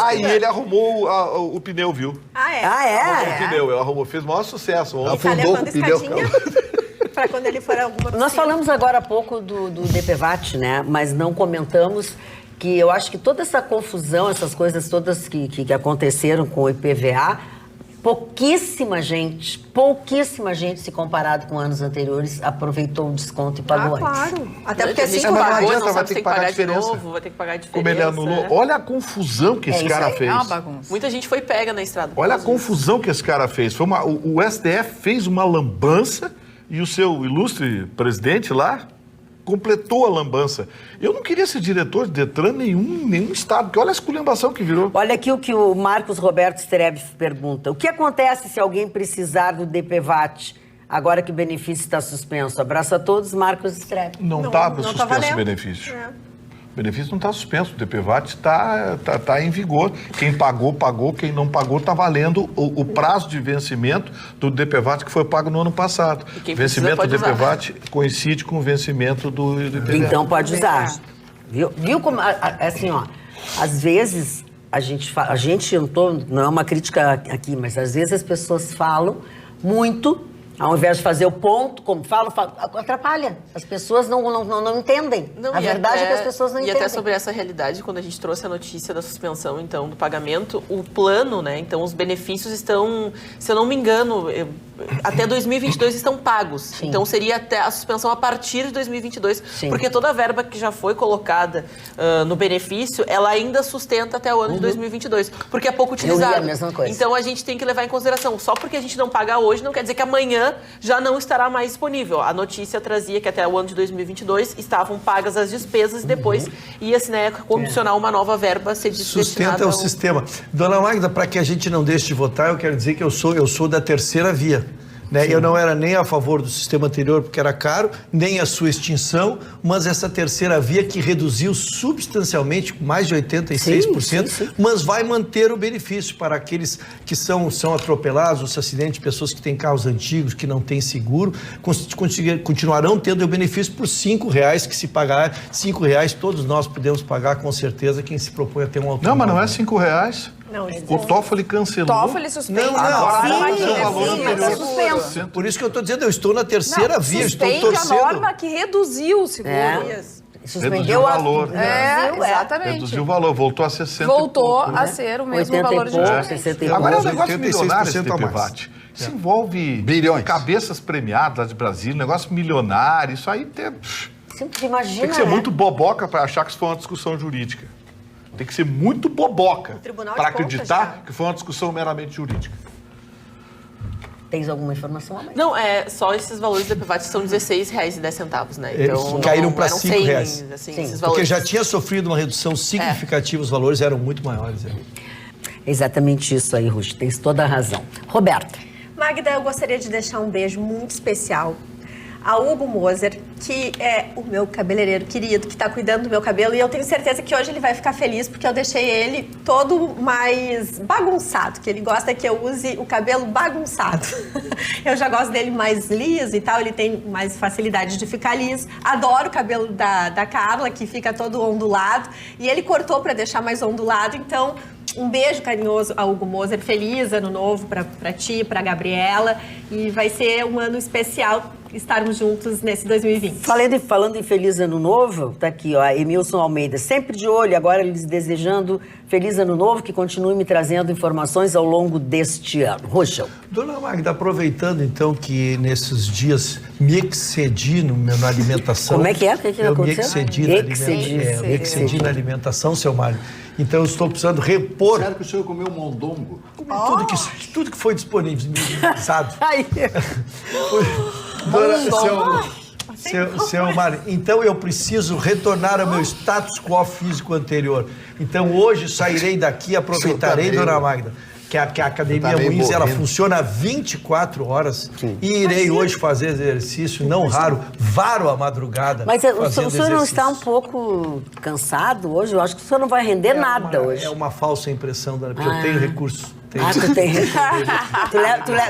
Aí ele arrumou o pneu, viu? É? O pneu, ele arrumou, fez o maior sucesso. E tá levando escadinha para quando ele for alguma Nós falamos agora há pouco do DPVAT, né? Mas não comentamos que eu acho que toda essa confusão, essas coisas todas que aconteceram com o IPVA, pouquíssima gente, se comparado com anos anteriores, aproveitou o desconto e pagou antes. Claro. Até porque A gente assim não vai. pagou, adianta, não vai sabe ter se que pagar a pagar de diferença. novo, vai ter que pagar a Como ele diferença. anulou. Olha a confusão que esse isso cara aí. fez. É uma bagunça. Muita gente foi pega na estrada. por Olha a causa disso. confusão que esse cara fez. O STF fez uma lambança e o seu ilustre presidente lá completou a lambança. Eu não queria ser diretor de Detran nenhum estado, porque olha a esculhambação que virou. Olha aqui o que o Marcos Roberto Strebe pergunta. O que acontece se alguém precisar do DPVAT, agora que o benefício está suspenso? Abraço a todos, Marcos Strebe. Não estava não tá suspenso valendo. o benefício. É. O benefício não está suspenso, o DPVAT está em vigor. Quem pagou, pagou. Quem não pagou, está valendo o prazo de vencimento do DPVAT que foi pago no ano passado. E quem O precisa vencimento do pode usar. DPVAT coincide com o vencimento do IPVA. Então pode usar. Viu como, assim, ó, às vezes não é uma crítica aqui, mas às vezes as pessoas falam muito, ao invés de fazer o ponto, como falam, atrapalha. As pessoas não entendem. A E verdade é que as pessoas não E entendem. até sobre essa realidade, quando a gente trouxe a notícia da suspensão, então, do pagamento, o plano, né, então os benefícios estão, se eu não me engano, até 2022 estão pagos. Sim. Então seria até a suspensão a partir de 2022, Sim. porque toda a verba que já foi colocada no benefício, ela ainda sustenta até o ano de 2022, porque é pouco utilizado. a mesma coisa. Então a gente tem que levar em consideração, só porque a gente não paga hoje, não quer dizer que amanhã já não estará mais disponível. A notícia trazia que até o ano de 2022 estavam pagas as despesas e depois ia-se, né, condicionar uma nova verba a ser Sustenta destinada o ao... sistema. Dona Magda, para que a gente não deixe de votar, eu quero dizer que eu sou da terceira via. Né? Eu não era nem a favor do sistema anterior porque era caro, nem a sua extinção, mas essa terceira via que reduziu substancialmente, mais de 86%, Sim. mas vai manter o benefício para aqueles que são atropelados, os acidentes, pessoas que têm carros antigos, que não têm seguro, continuarão tendo o benefício por R$5 que se pagar. R$5 todos nós podemos pagar com certeza quem se propõe a ter um automóvel. Não, mas não é R$5. Não, O Toffoli cancelou. Toffoli suspende. Não, Agora sim, vai ser o valor sim, anterior. é suspenso. Por isso que eu estou dizendo, eu estou na terceira via, estou suspende torcendo. a norma que reduziu o seguro. Suspendeu Reduziu o valor. Exatamente. Reduziu o valor, voltou a 60 Voltou e pouco, né? a ser o mesmo 80 e valor de pouco, antes. 60 e pouco. Agora é um negócio 86% milionário esse a mais. DPVAT. Isso envolve Bilhões. cabeças premiadas lá de Brasília, negócio milionário. Isso aí tem Imagina, que ser né? muito boboca para achar que isso foi uma discussão jurídica. Tem que ser muito boboca Tribunal de para Contas acreditar já. que foi uma discussão meramente jurídica. Tens alguma informação a mais? Não, só esses valores do DPVAT são R$16,10, né? Eles Então, caíram não para eram R$5. 100, assim, Sim, esses Porque valores. já tinha sofrido uma redução significativa, os valores eram muito maiores. Exatamente isso aí, Ruth. Tens toda a razão. Roberta. Magda, eu gostaria de deixar um beijo muito especial a Hugo Moser, que é o meu cabeleireiro querido, que está cuidando do meu cabelo, e eu tenho certeza que hoje ele vai ficar feliz, porque eu deixei ele todo mais bagunçado, que ele gosta que eu use o cabelo bagunçado. Eu já gosto dele mais liso e tal, ele tem mais facilidade de ficar liso. Adoro o cabelo da Carla, que fica todo ondulado, e ele cortou para deixar mais ondulado, então... Um beijo carinhoso a Hugo Moser, feliz ano novo para ti, para Gabriela, e vai ser um ano especial estarmos juntos nesse 2020. Falando em Feliz Ano Novo, tá aqui, ó, Emilson Almeida, sempre de olho, agora eles desejando Feliz Ano Novo, que continue me trazendo informações ao longo deste ano. Rochel. Dona Magda, aproveitando então que nesses dias me excedi na alimentação. Como é que é? O que eu me aconteceu? excedi na alimentação, seu Mário. Então eu estou precisando repor Sério que o senhor comeu mondongo? tudo que foi disponibilizado. Aí. Seu Mário, então eu preciso retornar ao meu status quo físico anterior. Então hoje sairei daqui, aproveitarei, Dona Magda, que a Academia Moinhos, ela funciona 24 horas. E irei hoje fazer exercício, não raro, varo a madrugada. Mas o senhor não exercício. está um pouco cansado hoje? Eu acho que o senhor não vai render nada hoje. É uma falsa impressão, porque eu tenho recursos. Tu tem.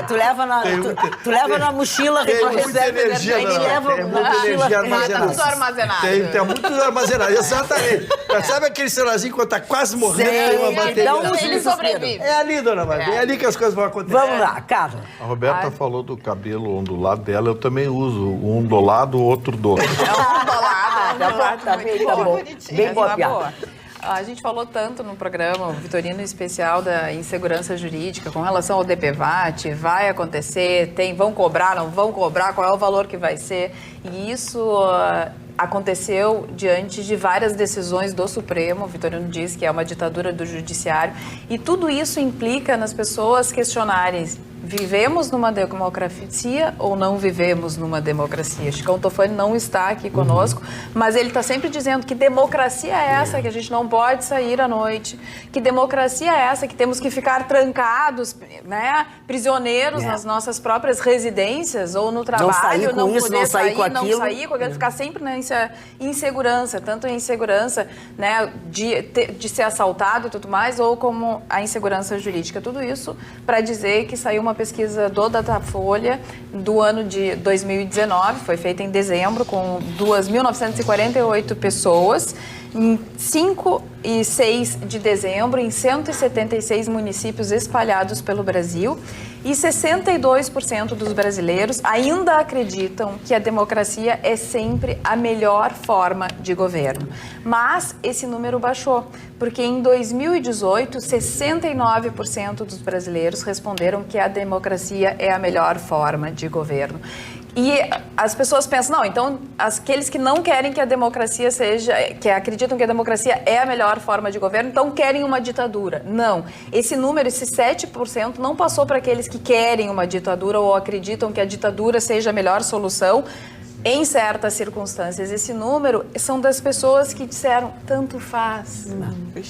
Tu leva na mochila, Tenho recolhe muita energia, ele Dona leva Magda, na muita energia mochila. Tudo armazenado. Tem muito armazenado, exatamente. Sabe aquele celularzinho quando tá quase morrendo, Sei, tem uma bateria? então Ele sobrevive. É ali, Dona Magda, é ali que as coisas vão acontecer. Vamos lá, Carla. A Roberta falou do cabelo ondulado dela, eu também uso um ondulado, o outro doce. É um ondulado. Tá bom, bem boa piada. A gente falou tanto no programa, o Vitorino especial da insegurança jurídica, com relação ao DPVAT, vai acontecer, vão cobrar, não vão cobrar, qual é o valor que vai ser. E isso aconteceu diante de várias decisões do Supremo. O Vitorino diz que é uma ditadura do judiciário. E tudo isso implica nas pessoas questionarem: vivemos numa democracia ou não vivemos numa democracia? Chicão Tofani não está aqui conosco, mas ele está sempre dizendo que democracia é essa, que a gente não pode sair à noite, que democracia é essa, que temos que ficar trancados, né, prisioneiros nas nossas próprias residências ou no trabalho, não poder sair com aquilo, ficar sempre na insegurança, tanto a insegurança, né, de ser assaltado e tudo mais, ou como a insegurança jurídica. Tudo isso para dizer que saiu uma pesquisa do Datafolha do ano de 2019, foi feita em dezembro, com 2.948 pessoas, em 5 e 6 de dezembro, em 176 municípios espalhados pelo Brasil, e 62% dos brasileiros ainda acreditam que a democracia é sempre a melhor forma de governo. Mas esse número baixou, porque em 2018, 69% dos brasileiros responderam que a democracia é a melhor forma de governo. E as pessoas pensam, não, então aqueles que não querem que a democracia seja, que acreditam que a democracia é a melhor forma de governo, então querem uma ditadura. Não, esse número, esse 7%, não passou para aqueles que querem uma ditadura ou acreditam que a ditadura seja a melhor solução em certas circunstâncias. Esse número são das pessoas que disseram, tanto faz.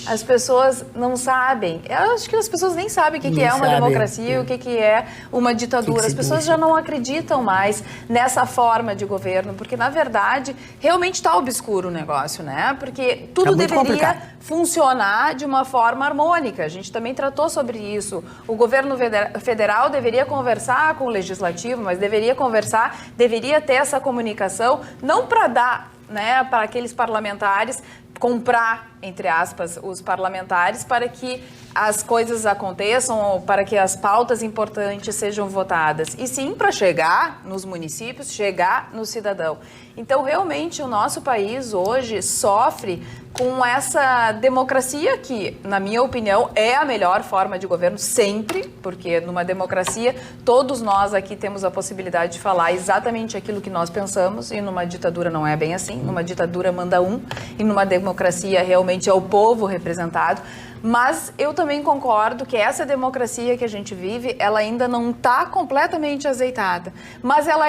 As pessoas não sabem. Eu acho que as pessoas nem sabem o que é uma democracia e o que é uma ditadura. As pessoas já não acreditam mais nessa forma de governo, porque, na verdade, realmente está obscuro o negócio, né? Porque tudo deveria funcionar de uma forma harmônica. A gente também tratou sobre isso. O governo federal deveria conversar com o legislativo, mas deveria ter essa comunicação, não para dar, né, para aqueles parlamentares, comprar, entre aspas, os parlamentares para que as coisas aconteçam ou para que as pautas importantes sejam votadas, e sim para chegar nos municípios, chegar no cidadão. Então, realmente, o nosso país hoje sofre com essa democracia que, na minha opinião, é a melhor forma de governo sempre, porque numa democracia todos nós aqui temos a possibilidade de falar exatamente aquilo que nós pensamos, e numa ditadura não é bem assim. Numa ditadura manda um, e numa democracia realmente é o povo representado. Mas eu também concordo que essa democracia que a gente vive, ela ainda não está completamente azeitada. Mas ela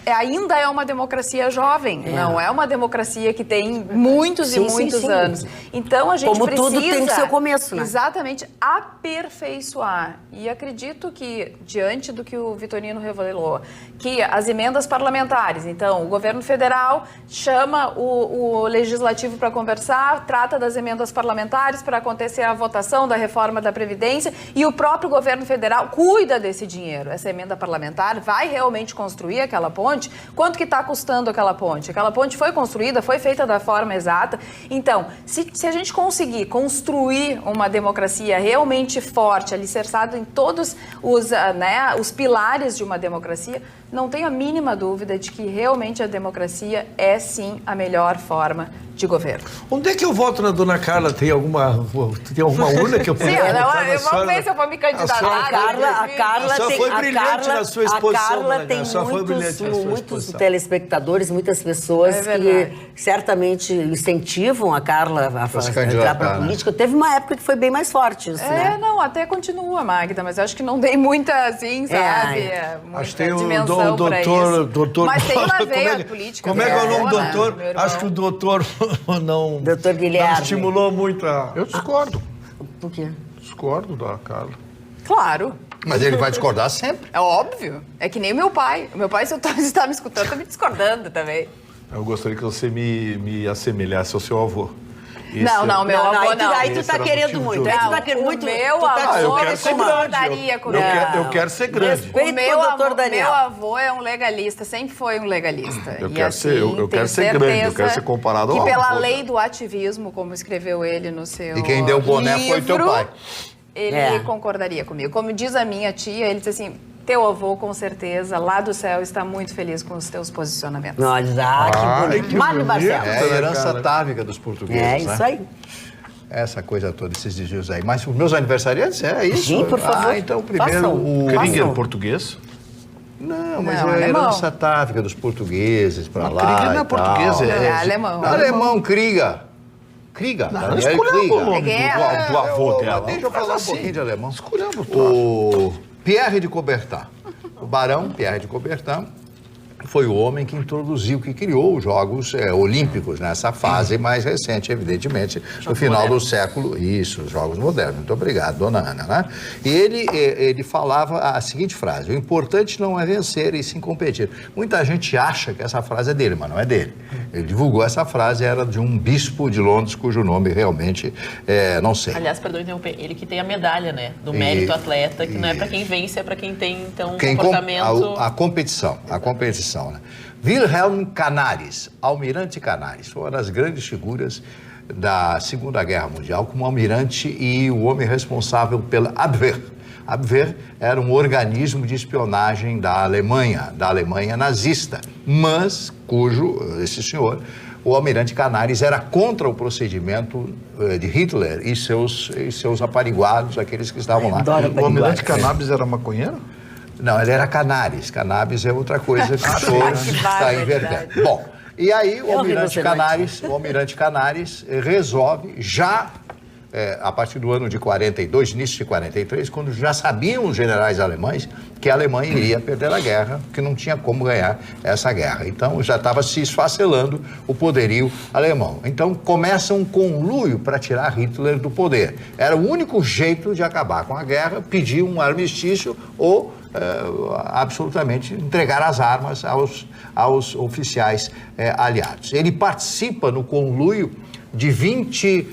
ainda é uma democracia jovem, não é uma democracia que tem muitos e muitos anos. Então a gente precisa... Como tudo tem seu começo, né? Exatamente, aperfeiçoar. E acredito que, diante do que o Vitorino revelou, que as emendas parlamentares, então o governo federal chama o legislativo para conversar, trata das emendas parlamentares para acontecer a votação da reforma da Previdência, e o próprio governo federal cuida desse dinheiro. Essa emenda parlamentar vai realmente construir aquela ponte? Quanto que está custando aquela ponte? Aquela ponte foi construída, foi feita da forma exata. Então, se a gente conseguir construir uma democracia realmente forte, alicerçada em todos os pilares de uma democracia, não tenho a mínima dúvida de que realmente a democracia é sim a melhor forma de governo. Onde é que eu voto na dona Carla? Tem alguma urna que eu possa votar na senhora? Vamos ver se eu vou me candidatar. A Carla foi brilhante na sua exposição. A Carla tem muitos telespectadores, muitas pessoas que certamente incentivam a Carla a entrar para a política. Teve uma época que foi bem mais forte isso, né? Não, até continua, Magda, mas acho que não dei muita, assim, sabe? Muita dimensão para isso. Mas tem uma veia política. Como é que é o nome do doutor? Acho que o doutor Doutor Guilherme. Não estimulou muito a... Eu discordo. Por quê? Discordo da Carla. Claro. Mas ele vai discordar sempre. É óbvio. É que nem o meu pai. O meu pai, se está me escutando, está me discordando também. Eu gostaria que você me assemelhasse ao seu avô. Não, meu avô não. Aí tu tá querendo muito. Aí tu tá querendo muito. Meu avô eu quero ser concordaria comigo. Eu quero ser grande. Meu avô é um legalista, sempre foi um legalista. Eu quero ser grande, eu quero ser comparado ao avô. E pela lei do ativismo, como escreveu ele no seu E quem deu o boné foi teu pai. Ele concordaria comigo. Como diz a minha tia, ele diz assim... Teu avô, com certeza, lá do céu, está muito feliz com os teus posicionamentos. Olha, que bonito. Mário Barcelos. É a herança atávica dos portugueses, isso aí. essa coisa toda, esses desvios aí. Mas os meus aniversariantes, é isso? Sim, por favor. Então, primeiro Façam. o... Krieger português? Não, mas Não, é a alemão. herança tática dos portugueses para lá. Krieger não é e tal. português, É alemão. Alemão, Krieger. Krieger, Daniel Krieger. o nome do avô dela. Deixa eu falar um pouquinho de alemão. Escolhendo O Pierre de Coubertin, o barão Pierre de Coubertin, foi o homem que introduziu, que criou os Jogos Olímpicos nessa fase mais recente, evidentemente, no final do século. Isso, os Jogos Modernos. Muito obrigado, dona Ana. Né? E ele falava a seguinte frase: o importante não é vencer e sim competir. Muita gente acha que essa frase é dele, mas não é dele. Ele divulgou essa frase, era de um bispo de Londres, cujo nome realmente não sei. Aliás, perdão interromper, ele que tem a medalha, né? Do mérito atleta, que não é para quem vence, é para quem tem, então, um comportamento... A competição. Né? Wilhelm Canaris, almirante Canaris, foi uma das grandes figuras da Segunda Guerra Mundial, como almirante e o homem responsável pela Abwehr. Abwehr era um organismo de espionagem da Alemanha nazista, mas esse senhor, o almirante Canaris, era contra o procedimento de Hitler e seus apariguados, aqueles que estavam lá. O almirante Canaris era maconheiro? Não, ele era Canaris. Cannabis é outra coisa que o senhor está invertendo. Bom, e aí o almirante Canaris resolve já, a partir do ano de 42, início de 43, quando já sabiam os generais alemães que a Alemanha iria perder a guerra, que não tinha como ganhar essa guerra. Então já estava se esfacelando o poderio alemão. Então começa um conluio para tirar Hitler do poder. Era o único jeito de acabar com a guerra, pedir um armistício ou absolutamente entregar as armas aos oficiais aliados. Ele participa no conluio de 20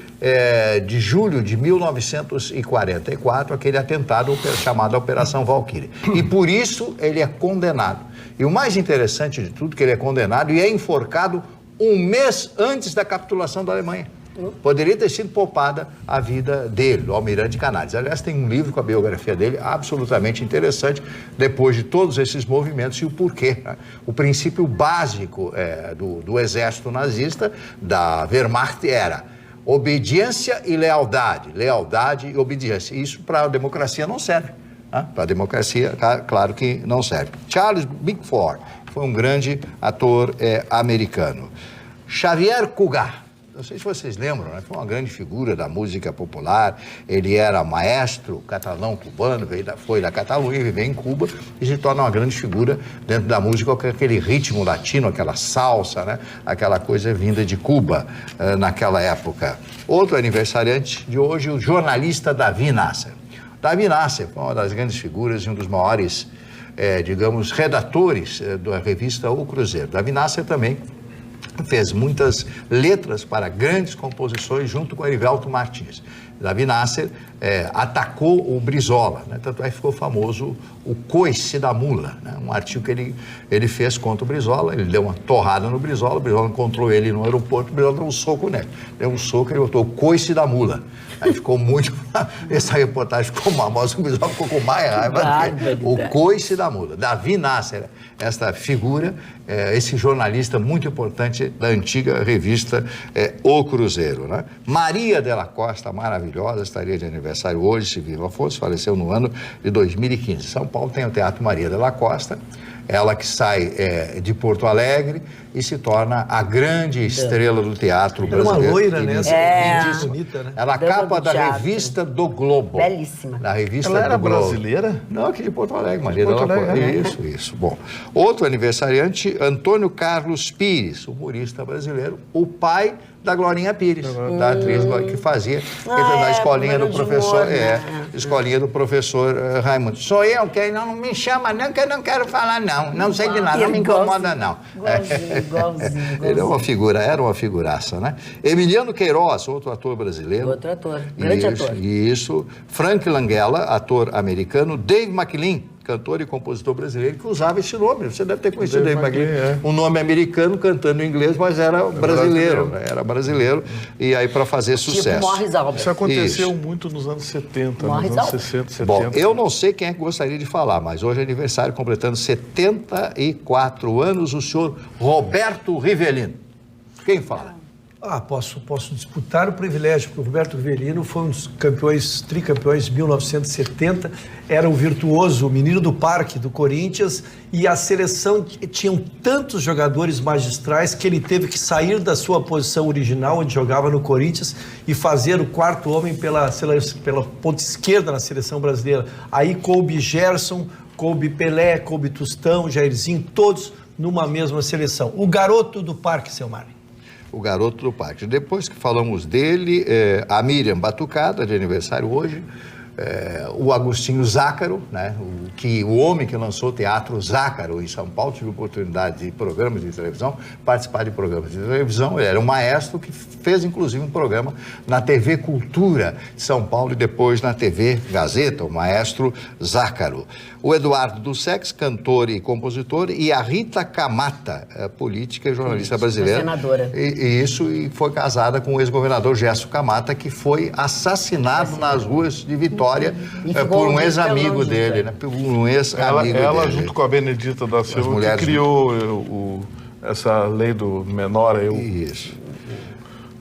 de julho de 1944, aquele atentado chamado Operação Valkyrie. E por isso ele é condenado. E o mais interessante de tudo, que ele é condenado e é enforcado um mês antes da capitulação da Alemanha. Poderia ter sido poupada a vida dele, do almirante Canaris. Aliás, tem um livro com a biografia dele absolutamente interessante, depois de todos esses movimentos e o porquê. Né? O princípio básico do exército nazista, da Wehrmacht, era obediência e lealdade. Lealdade e obediência. Isso para a democracia não serve. Né? Para a democracia, claro que não serve. Charles Bickford foi um grande ator americano. Xavier Cugat. Não sei se vocês lembram, né? Foi uma grande figura da música popular. Ele era maestro catalão cubano, foi da Catalunha, viveu em Cuba e se torna uma grande figura dentro da música com aquele ritmo latino, aquela salsa, né? Aquela coisa vinda de Cuba naquela época. Outro aniversariante de hoje, o jornalista Davi Nasser. Davi Nasser foi uma das grandes figuras e um dos maiores, digamos, redatores da revista O Cruzeiro. Davi Nasser também fez muitas letras para grandes composições junto com Erivelto Martins. Davi Nasser atacou o Brizola, né? Tanto é que ficou famoso o Coice da Mula, né? Um artigo que ele fez contra o Brizola. Ele deu uma torrada no Brizola, o Brizola encontrou ele no aeroporto, o Brizola deu um soco nele. Deu um soco e ele botou o Coice da Mula. Aí ficou muito... Essa reportagem ficou famosa, o Brizola ficou com mais raiva dele. O Coice da Mula. Davi Nasser, esta figura, esse jornalista muito importante da antiga revista O Cruzeiro, né? Maria Della Costa, maravilhosa, estaria de aniversário hoje, se viva fosse, faleceu no ano de 2015. São Paulo tem o Teatro Maria Della Costa, ela que sai de Porto Alegre e se torna a grande estrela do teatro brasileiro. Uma loira, né? Bonita, né? Ela é a capa da revista do Globo. Belíssima. Da revista ela era do Globo. Brasileira? Não, aqui de Porto Alegre, Maria Della Costa. Isso. Bom, outro aniversariante, Antônio Carlos Pires, humorista brasileiro, o pai da Glorinha Pires, da atriz que fazia na escolinha do professor, escolinha do professor Raimundo. Sou eu, que não me chama não, que eu não quero falar não sei de nada, não me incomoda não. Igualzinho. Ele era uma figuraça, né? Emiliano Queiroz, outro ator brasileiro. Outro ator, grande ator. Isso. Frank Langella, ator americano. Dave McLean, cantor e compositor brasileiro, que usava esse nome. Você deve ter conhecido Dave McLean. Um nome americano cantando em inglês, mas era brasileiro. Era brasileiro. E aí para fazer sucesso. Tipo Morris Albert. Isso aconteceu muito nos anos 70, Morris nos anos Albert. 60, 70. Bom, eu não sei quem é que gostaria de falar, mas hoje é aniversário, completando 74 anos, o senhor Roberto Rivelino. Quem fala? Posso disputar o privilégio, porque o Roberto Rivelino foi um dos tricampeões de 1970, era o virtuoso, o menino do parque do Corinthians, e a seleção tinha tantos jogadores magistrais que ele teve que sair da sua posição original, onde jogava no Corinthians, e fazer o quarto homem pela ponta esquerda na seleção brasileira. Aí coube Gerson, coube Pelé, coube Tostão, Jairzinho, todos numa mesma seleção. O garoto do parque, seu Mário. O garoto do parque. Depois que falamos dele, a Miriam Batucada, de aniversário hoje, o Agostinho Zácaro, né? O homem que lançou o Teatro Zácaro em São Paulo, tive oportunidade de programas de televisão, participar de programas de televisão. Ele era um maestro que fez, inclusive, um programa na TV Cultura de São Paulo e depois na TV Gazeta, o maestro Zácaro. O Eduardo Dussex, cantor e compositor, e a Rita Camata, política e jornalista brasileira. Senadora. E foi casada com o ex-governador Gerson Camata, que foi assassinado nas ruas de Vitória por um ex-amigo dele, né? Por um ex-amigo dele. Ela, junto com a Benedita da Silva, que criou essa lei do menor aí. Isso.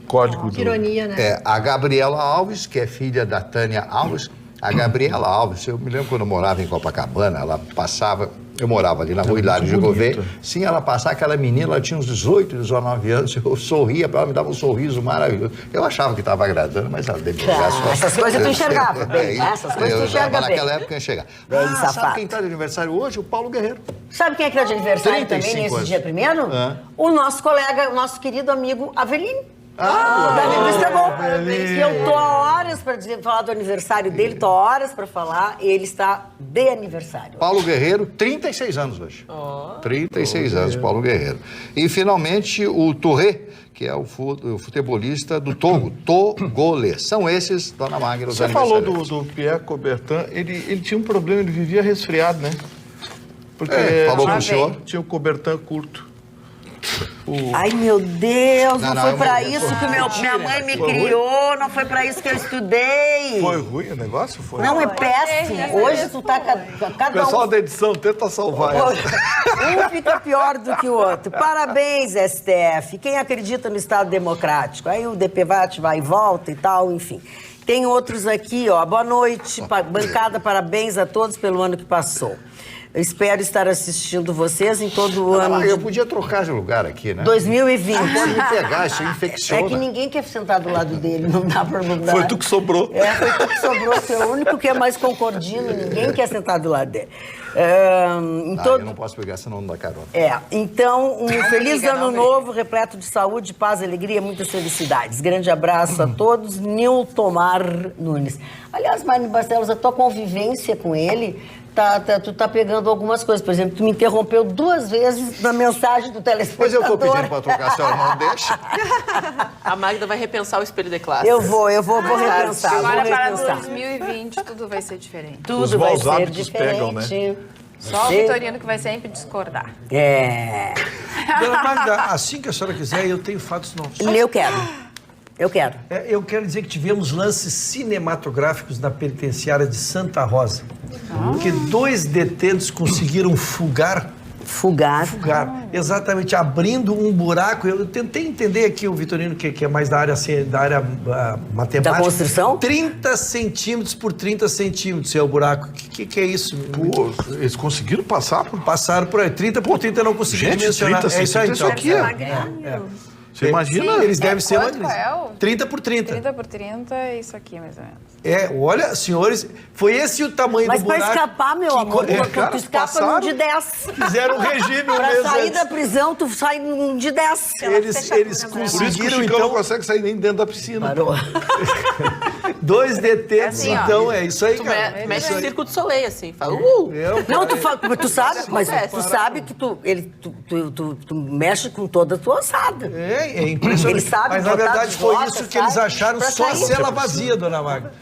Código Que ironia, né? A Gabriela Alves, que é filha da Tânia Alves. A Gabriela Alves, eu me lembro quando eu morava em Copacabana, ela passava, eu morava ali na rua Hilário de Gouveia. Sim, ela passava, aquela menina, ela tinha uns 18, 19 anos, eu sorria para ela, me dava um sorriso maravilhoso. Eu achava que estava agradando, mas ela devia jogar só. Essas coisas tu enxergava bem, essas coisas tu enxerga bem. Naquela época eu enxergava. Sabe quem está de aniversário hoje? O Paulo Guerreiro. Sabe quem é que está de aniversário também nesse dia primeiro? O nosso colega, o nosso querido amigo Avelino. Da revista Gol. Que eu tô há horas para falar do aniversário dele, tô há horas para falar, ele está de aniversário. Paulo Guerreiro, 36 anos hoje. 36 anos, Paulo Guerreiro. E, finalmente, o Touré, que é o futebolista do Togo, Togolês. São esses, dona Magda, os Você falou do Pierre Coubertin, ele tinha um problema, ele vivia resfriado, né? Porque falou com o senhor? Tinha o Coubertin curto. Ai, meu Deus, não foi pra isso que minha mãe me criou, não foi pra isso que eu estudei. Foi ruim o negócio? Foi. Não, é péssimo. Hoje tu tá cada O pessoal da edição tenta salvar essa. Um fica pior do que o outro. Parabéns, STF. Quem acredita no Estado Democrático? Aí o DPVAT vai e volta e tal, enfim. Tem outros aqui, ó. Boa noite, bancada, parabéns a todos pelo ano que passou. Eu espero estar assistindo vocês em todo o ano. Eu podia trocar de lugar aqui, né? 2020. Pode me pegar, isso infecciona. É que ninguém quer sentar do lado dele, não dá pra mudar. Foi tu que sobrou. Foi tu que sobrou, você é o único que é mais concordino, ninguém quer sentar do lado dele. Eu não posso pegar, senão não dá carona. Então, um feliz ano novo, repleto de saúde, paz, alegria, muitas felicidades. Grande abraço a todos. Niltomar Nunes. Aliás, Mário Barcelos, a tua convivência com ele... tu tá pegando algumas coisas. Por exemplo, tu me interrompeu 2 vezes na mensagem do telespectador. Pois eu tô pedindo pra trocar, a senhora não deixa. A Magda vai repensar o espelho de classe. Eu vou repensar. Agora para 2020 tudo vai ser diferente. Tudo vai ser diferente. Pegam, né? Só o Vitorino que vai sempre discordar. Dona Magda, assim que a senhora quiser, eu tenho fatos novos. Eu quero. Eu quero dizer que tivemos lances cinematográficos na penitenciária de Santa Rosa. Porque 2 detentos conseguiram fugar, exatamente, abrindo um buraco. Eu tentei entender aqui o Vitorino, que é mais da área matemática. Da construção? 30 centímetros por 30 centímetros é o buraco. O que é isso? Pô, eles conseguiram passar? Passaram por aí. 30 por 30 eu não consegui dimensionar. 30 isso aí, aqui. Você imagina? Eles devem ser quanto é o... 30 por 30. 30 por 30 é isso aqui, mais ou menos. Olha, senhores, foi esse o tamanho do buraco. Mas pra escapar, meu amor, tu escapa num de 10. Fizeram um regime pra mesmo. Pra sair antes. da prisão, tu sai num de 10. Eles Por isso que o conseguiram, Chicão não então... consegue sair nem dentro da piscina. Parou. 2 detentos, assim, ó. então, é isso aí, Tu cara. mexe o Circo do Soleil, assim. Fala, Não, tu sabe, mas tu sabe que tu mexe com toda a tua ossada. É impressionante. Ele sabe mas na botar verdade de foi volta, isso que eles sabe? acharam, Pra só a sair. cela vazia, dona Magda.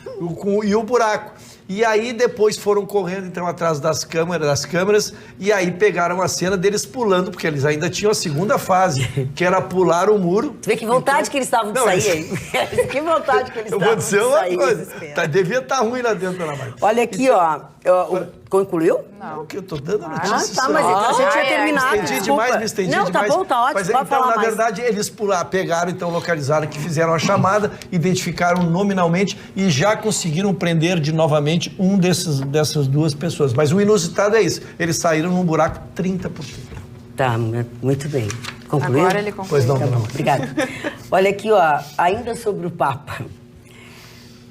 E o buraco. E aí depois foram correndo então atrás das câmeras e aí pegaram a cena deles pulando, porque eles ainda tinham a segunda fase, que era pular o muro. Tu vê que vontade que eles estavam de sair aí. Que vontade que eles estavam de sair. Eu vou dizer uma coisa, devia estar ruim lá dentro da máquina. Olha aqui, ó. Concluiu? Não, que eu tô dando a notícia. Tá, mas então a gente tinha terminado. Me estendi demais, me estendi demais. Não, tá bom, tá ótimo, mas pode então, falar na mais. verdade, eles pegaram, então, localizaram, que fizeram a chamada, identificaram nominalmente e já conseguiram prender novamente dessas duas pessoas. Mas o inusitado é isso, eles saíram num buraco 30%. Tá, muito bem. Concluiu? Agora ele concluiu. Pois não, Tá bom, obrigada. Olha aqui, ó, ainda sobre o Papa.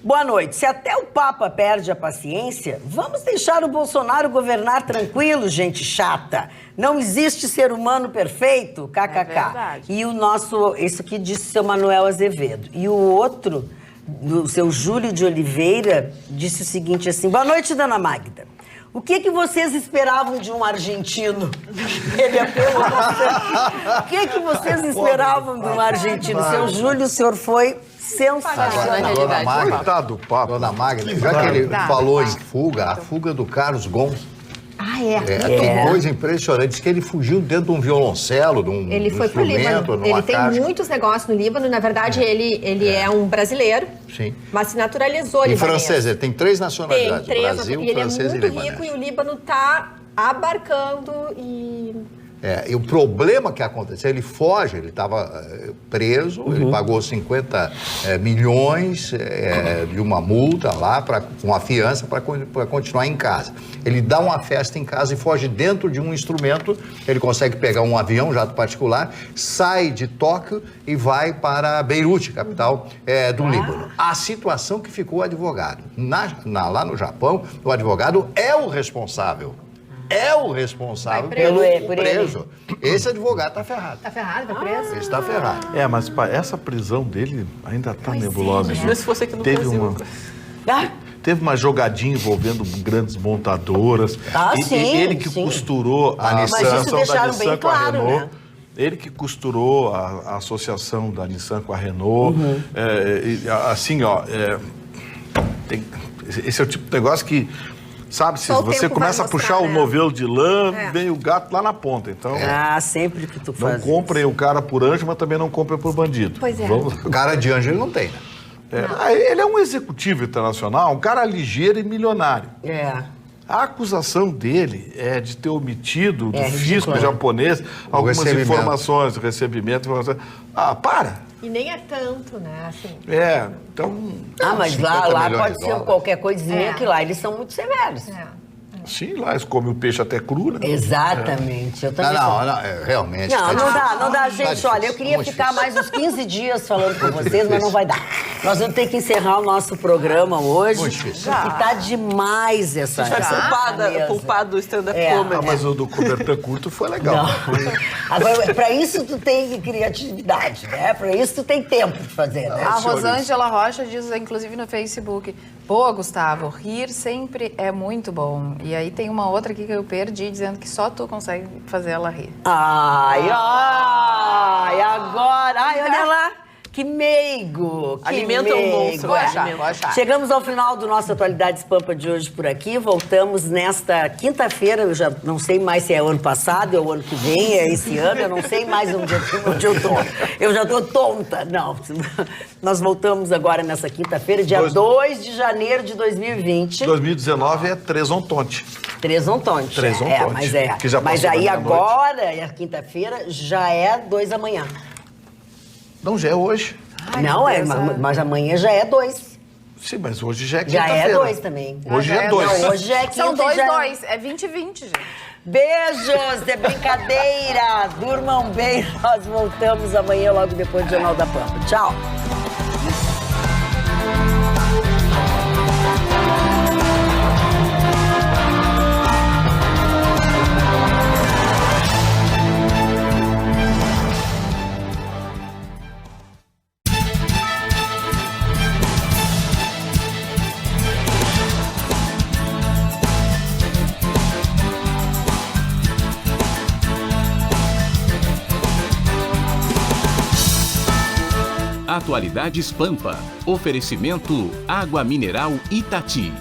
Boa noite. Se até o Papa perde a paciência, vamos deixar o Bolsonaro governar tranquilo, gente chata. Não existe ser humano perfeito, kkk. É verdade. E isso aqui disse o seu Manuel Azevedo. E o outro, o seu Júlio de Oliveira, disse o seguinte assim: boa noite, dona Magda. O que vocês esperavam de um argentino? Ele apelou. O que vocês esperavam de um argentino? Seu Júlio, o senhor foi sensacional. Dona Magda, Coitado do Papa. Dona Magda, já que ele falou em fuga, a fuga do Carlos Gomes. Que coisa impressionante. Diz que ele fugiu dentro de um violoncelo, de um Ele foi pro Líbano. Ele tem muitos negócios no Líbano. Na verdade, ele é um brasileiro, Sim. mas se naturalizou Em libanês. francês, ele tem 3 nacionalidades. Tem 3, Brasil, e ele francês é e muito libanês. rico e o Líbano está abarcando e... E o problema que aconteceu, ele foge, ele estava preso, ele pagou 50 milhões de uma multa lá, com a fiança, para continuar em casa. Ele dá uma festa em casa e foge dentro de um instrumento, ele consegue pegar um avião, jato particular, sai de Tóquio e vai para Beirute, capital do Líbano. A situação que ficou o advogado. Lá no Japão, o advogado é o responsável. É o responsável pelo preso. Esse advogado está ferrado. Tá ferrado, tá preso? Ele está ferrado. Mas essa prisão dele ainda tá nebulosa. Imagina se fosse aqui no Brasil. Teve uma jogadinha envolvendo grandes montadoras. Ele que costurou a associação da Nissan com a Renault. Né? Ele que costurou a associação da Nissan com a Renault. Esse é o tipo de negócio que... Sabe, se você começa a puxar o novelo de lã, vem o gato lá na ponta. Então, sempre que tu faz. Não comprem o cara por anjo, mas também não comprem por bandido. Pois é. O cara de anjo ele não tem, né? Ele é um executivo internacional, um cara ligeiro e milionário. A acusação dele é de ter omitido do fisco japonês algumas informações, de recebimento. Para! E nem é tanto, né? Assim. Então... mas lá pode ser qualquer coisinha, que lá eles são muito severos. Sim, lá eles comem o peixe até cru, né? Exatamente. Eu também realmente. Não dá, gente. Olha, eu queria ficar mais uns 15 dias falando com vocês, mas não vai dar. Nós vamos ter que encerrar o nosso programa hoje. Muito difícil. Porque tá demais essa Culpado do stand-up comedy. Mas o do cobertor curto foi legal. Agora, pra isso tu tem criatividade, né? Pra isso tu tem tempo de fazer, né? A Rosângela Rocha diz, inclusive no Facebook, pô, Gustavo, rir sempre é muito bom. E aí tem uma outra aqui que eu perdi, dizendo que só tu consegue fazer ela rir. Agora... olha lá. Que meigo! Alimenta um monstro. Vou achar. Chegamos ao final do nosso Atualidades Pampa de hoje por aqui. Voltamos nesta quinta-feira. Eu já não sei mais se é o ano passado, é o ano que vem, é esse ano. Eu não sei mais onde eu tô. Eu já tô tonta. Não. Nós voltamos agora nessa quinta-feira, dia 2 de janeiro de 2020. 2019 é Trezontonte. Trezontonte. Mas aí agora, a quinta-feira, já é 2 da manhã. Não, já é hoje. Mas amanhã já é 2. Sim, mas hoje já é quinta-feira. Já é 2 também. Hoje é 2. Não, hoje já é quinta. São 2, é 20, gente. Beijos, é brincadeira. Durmam bem, nós voltamos amanhã logo depois do Jornal da Pampa. Tchau. Atualidades Pampa. Oferecimento Água Mineral Itati.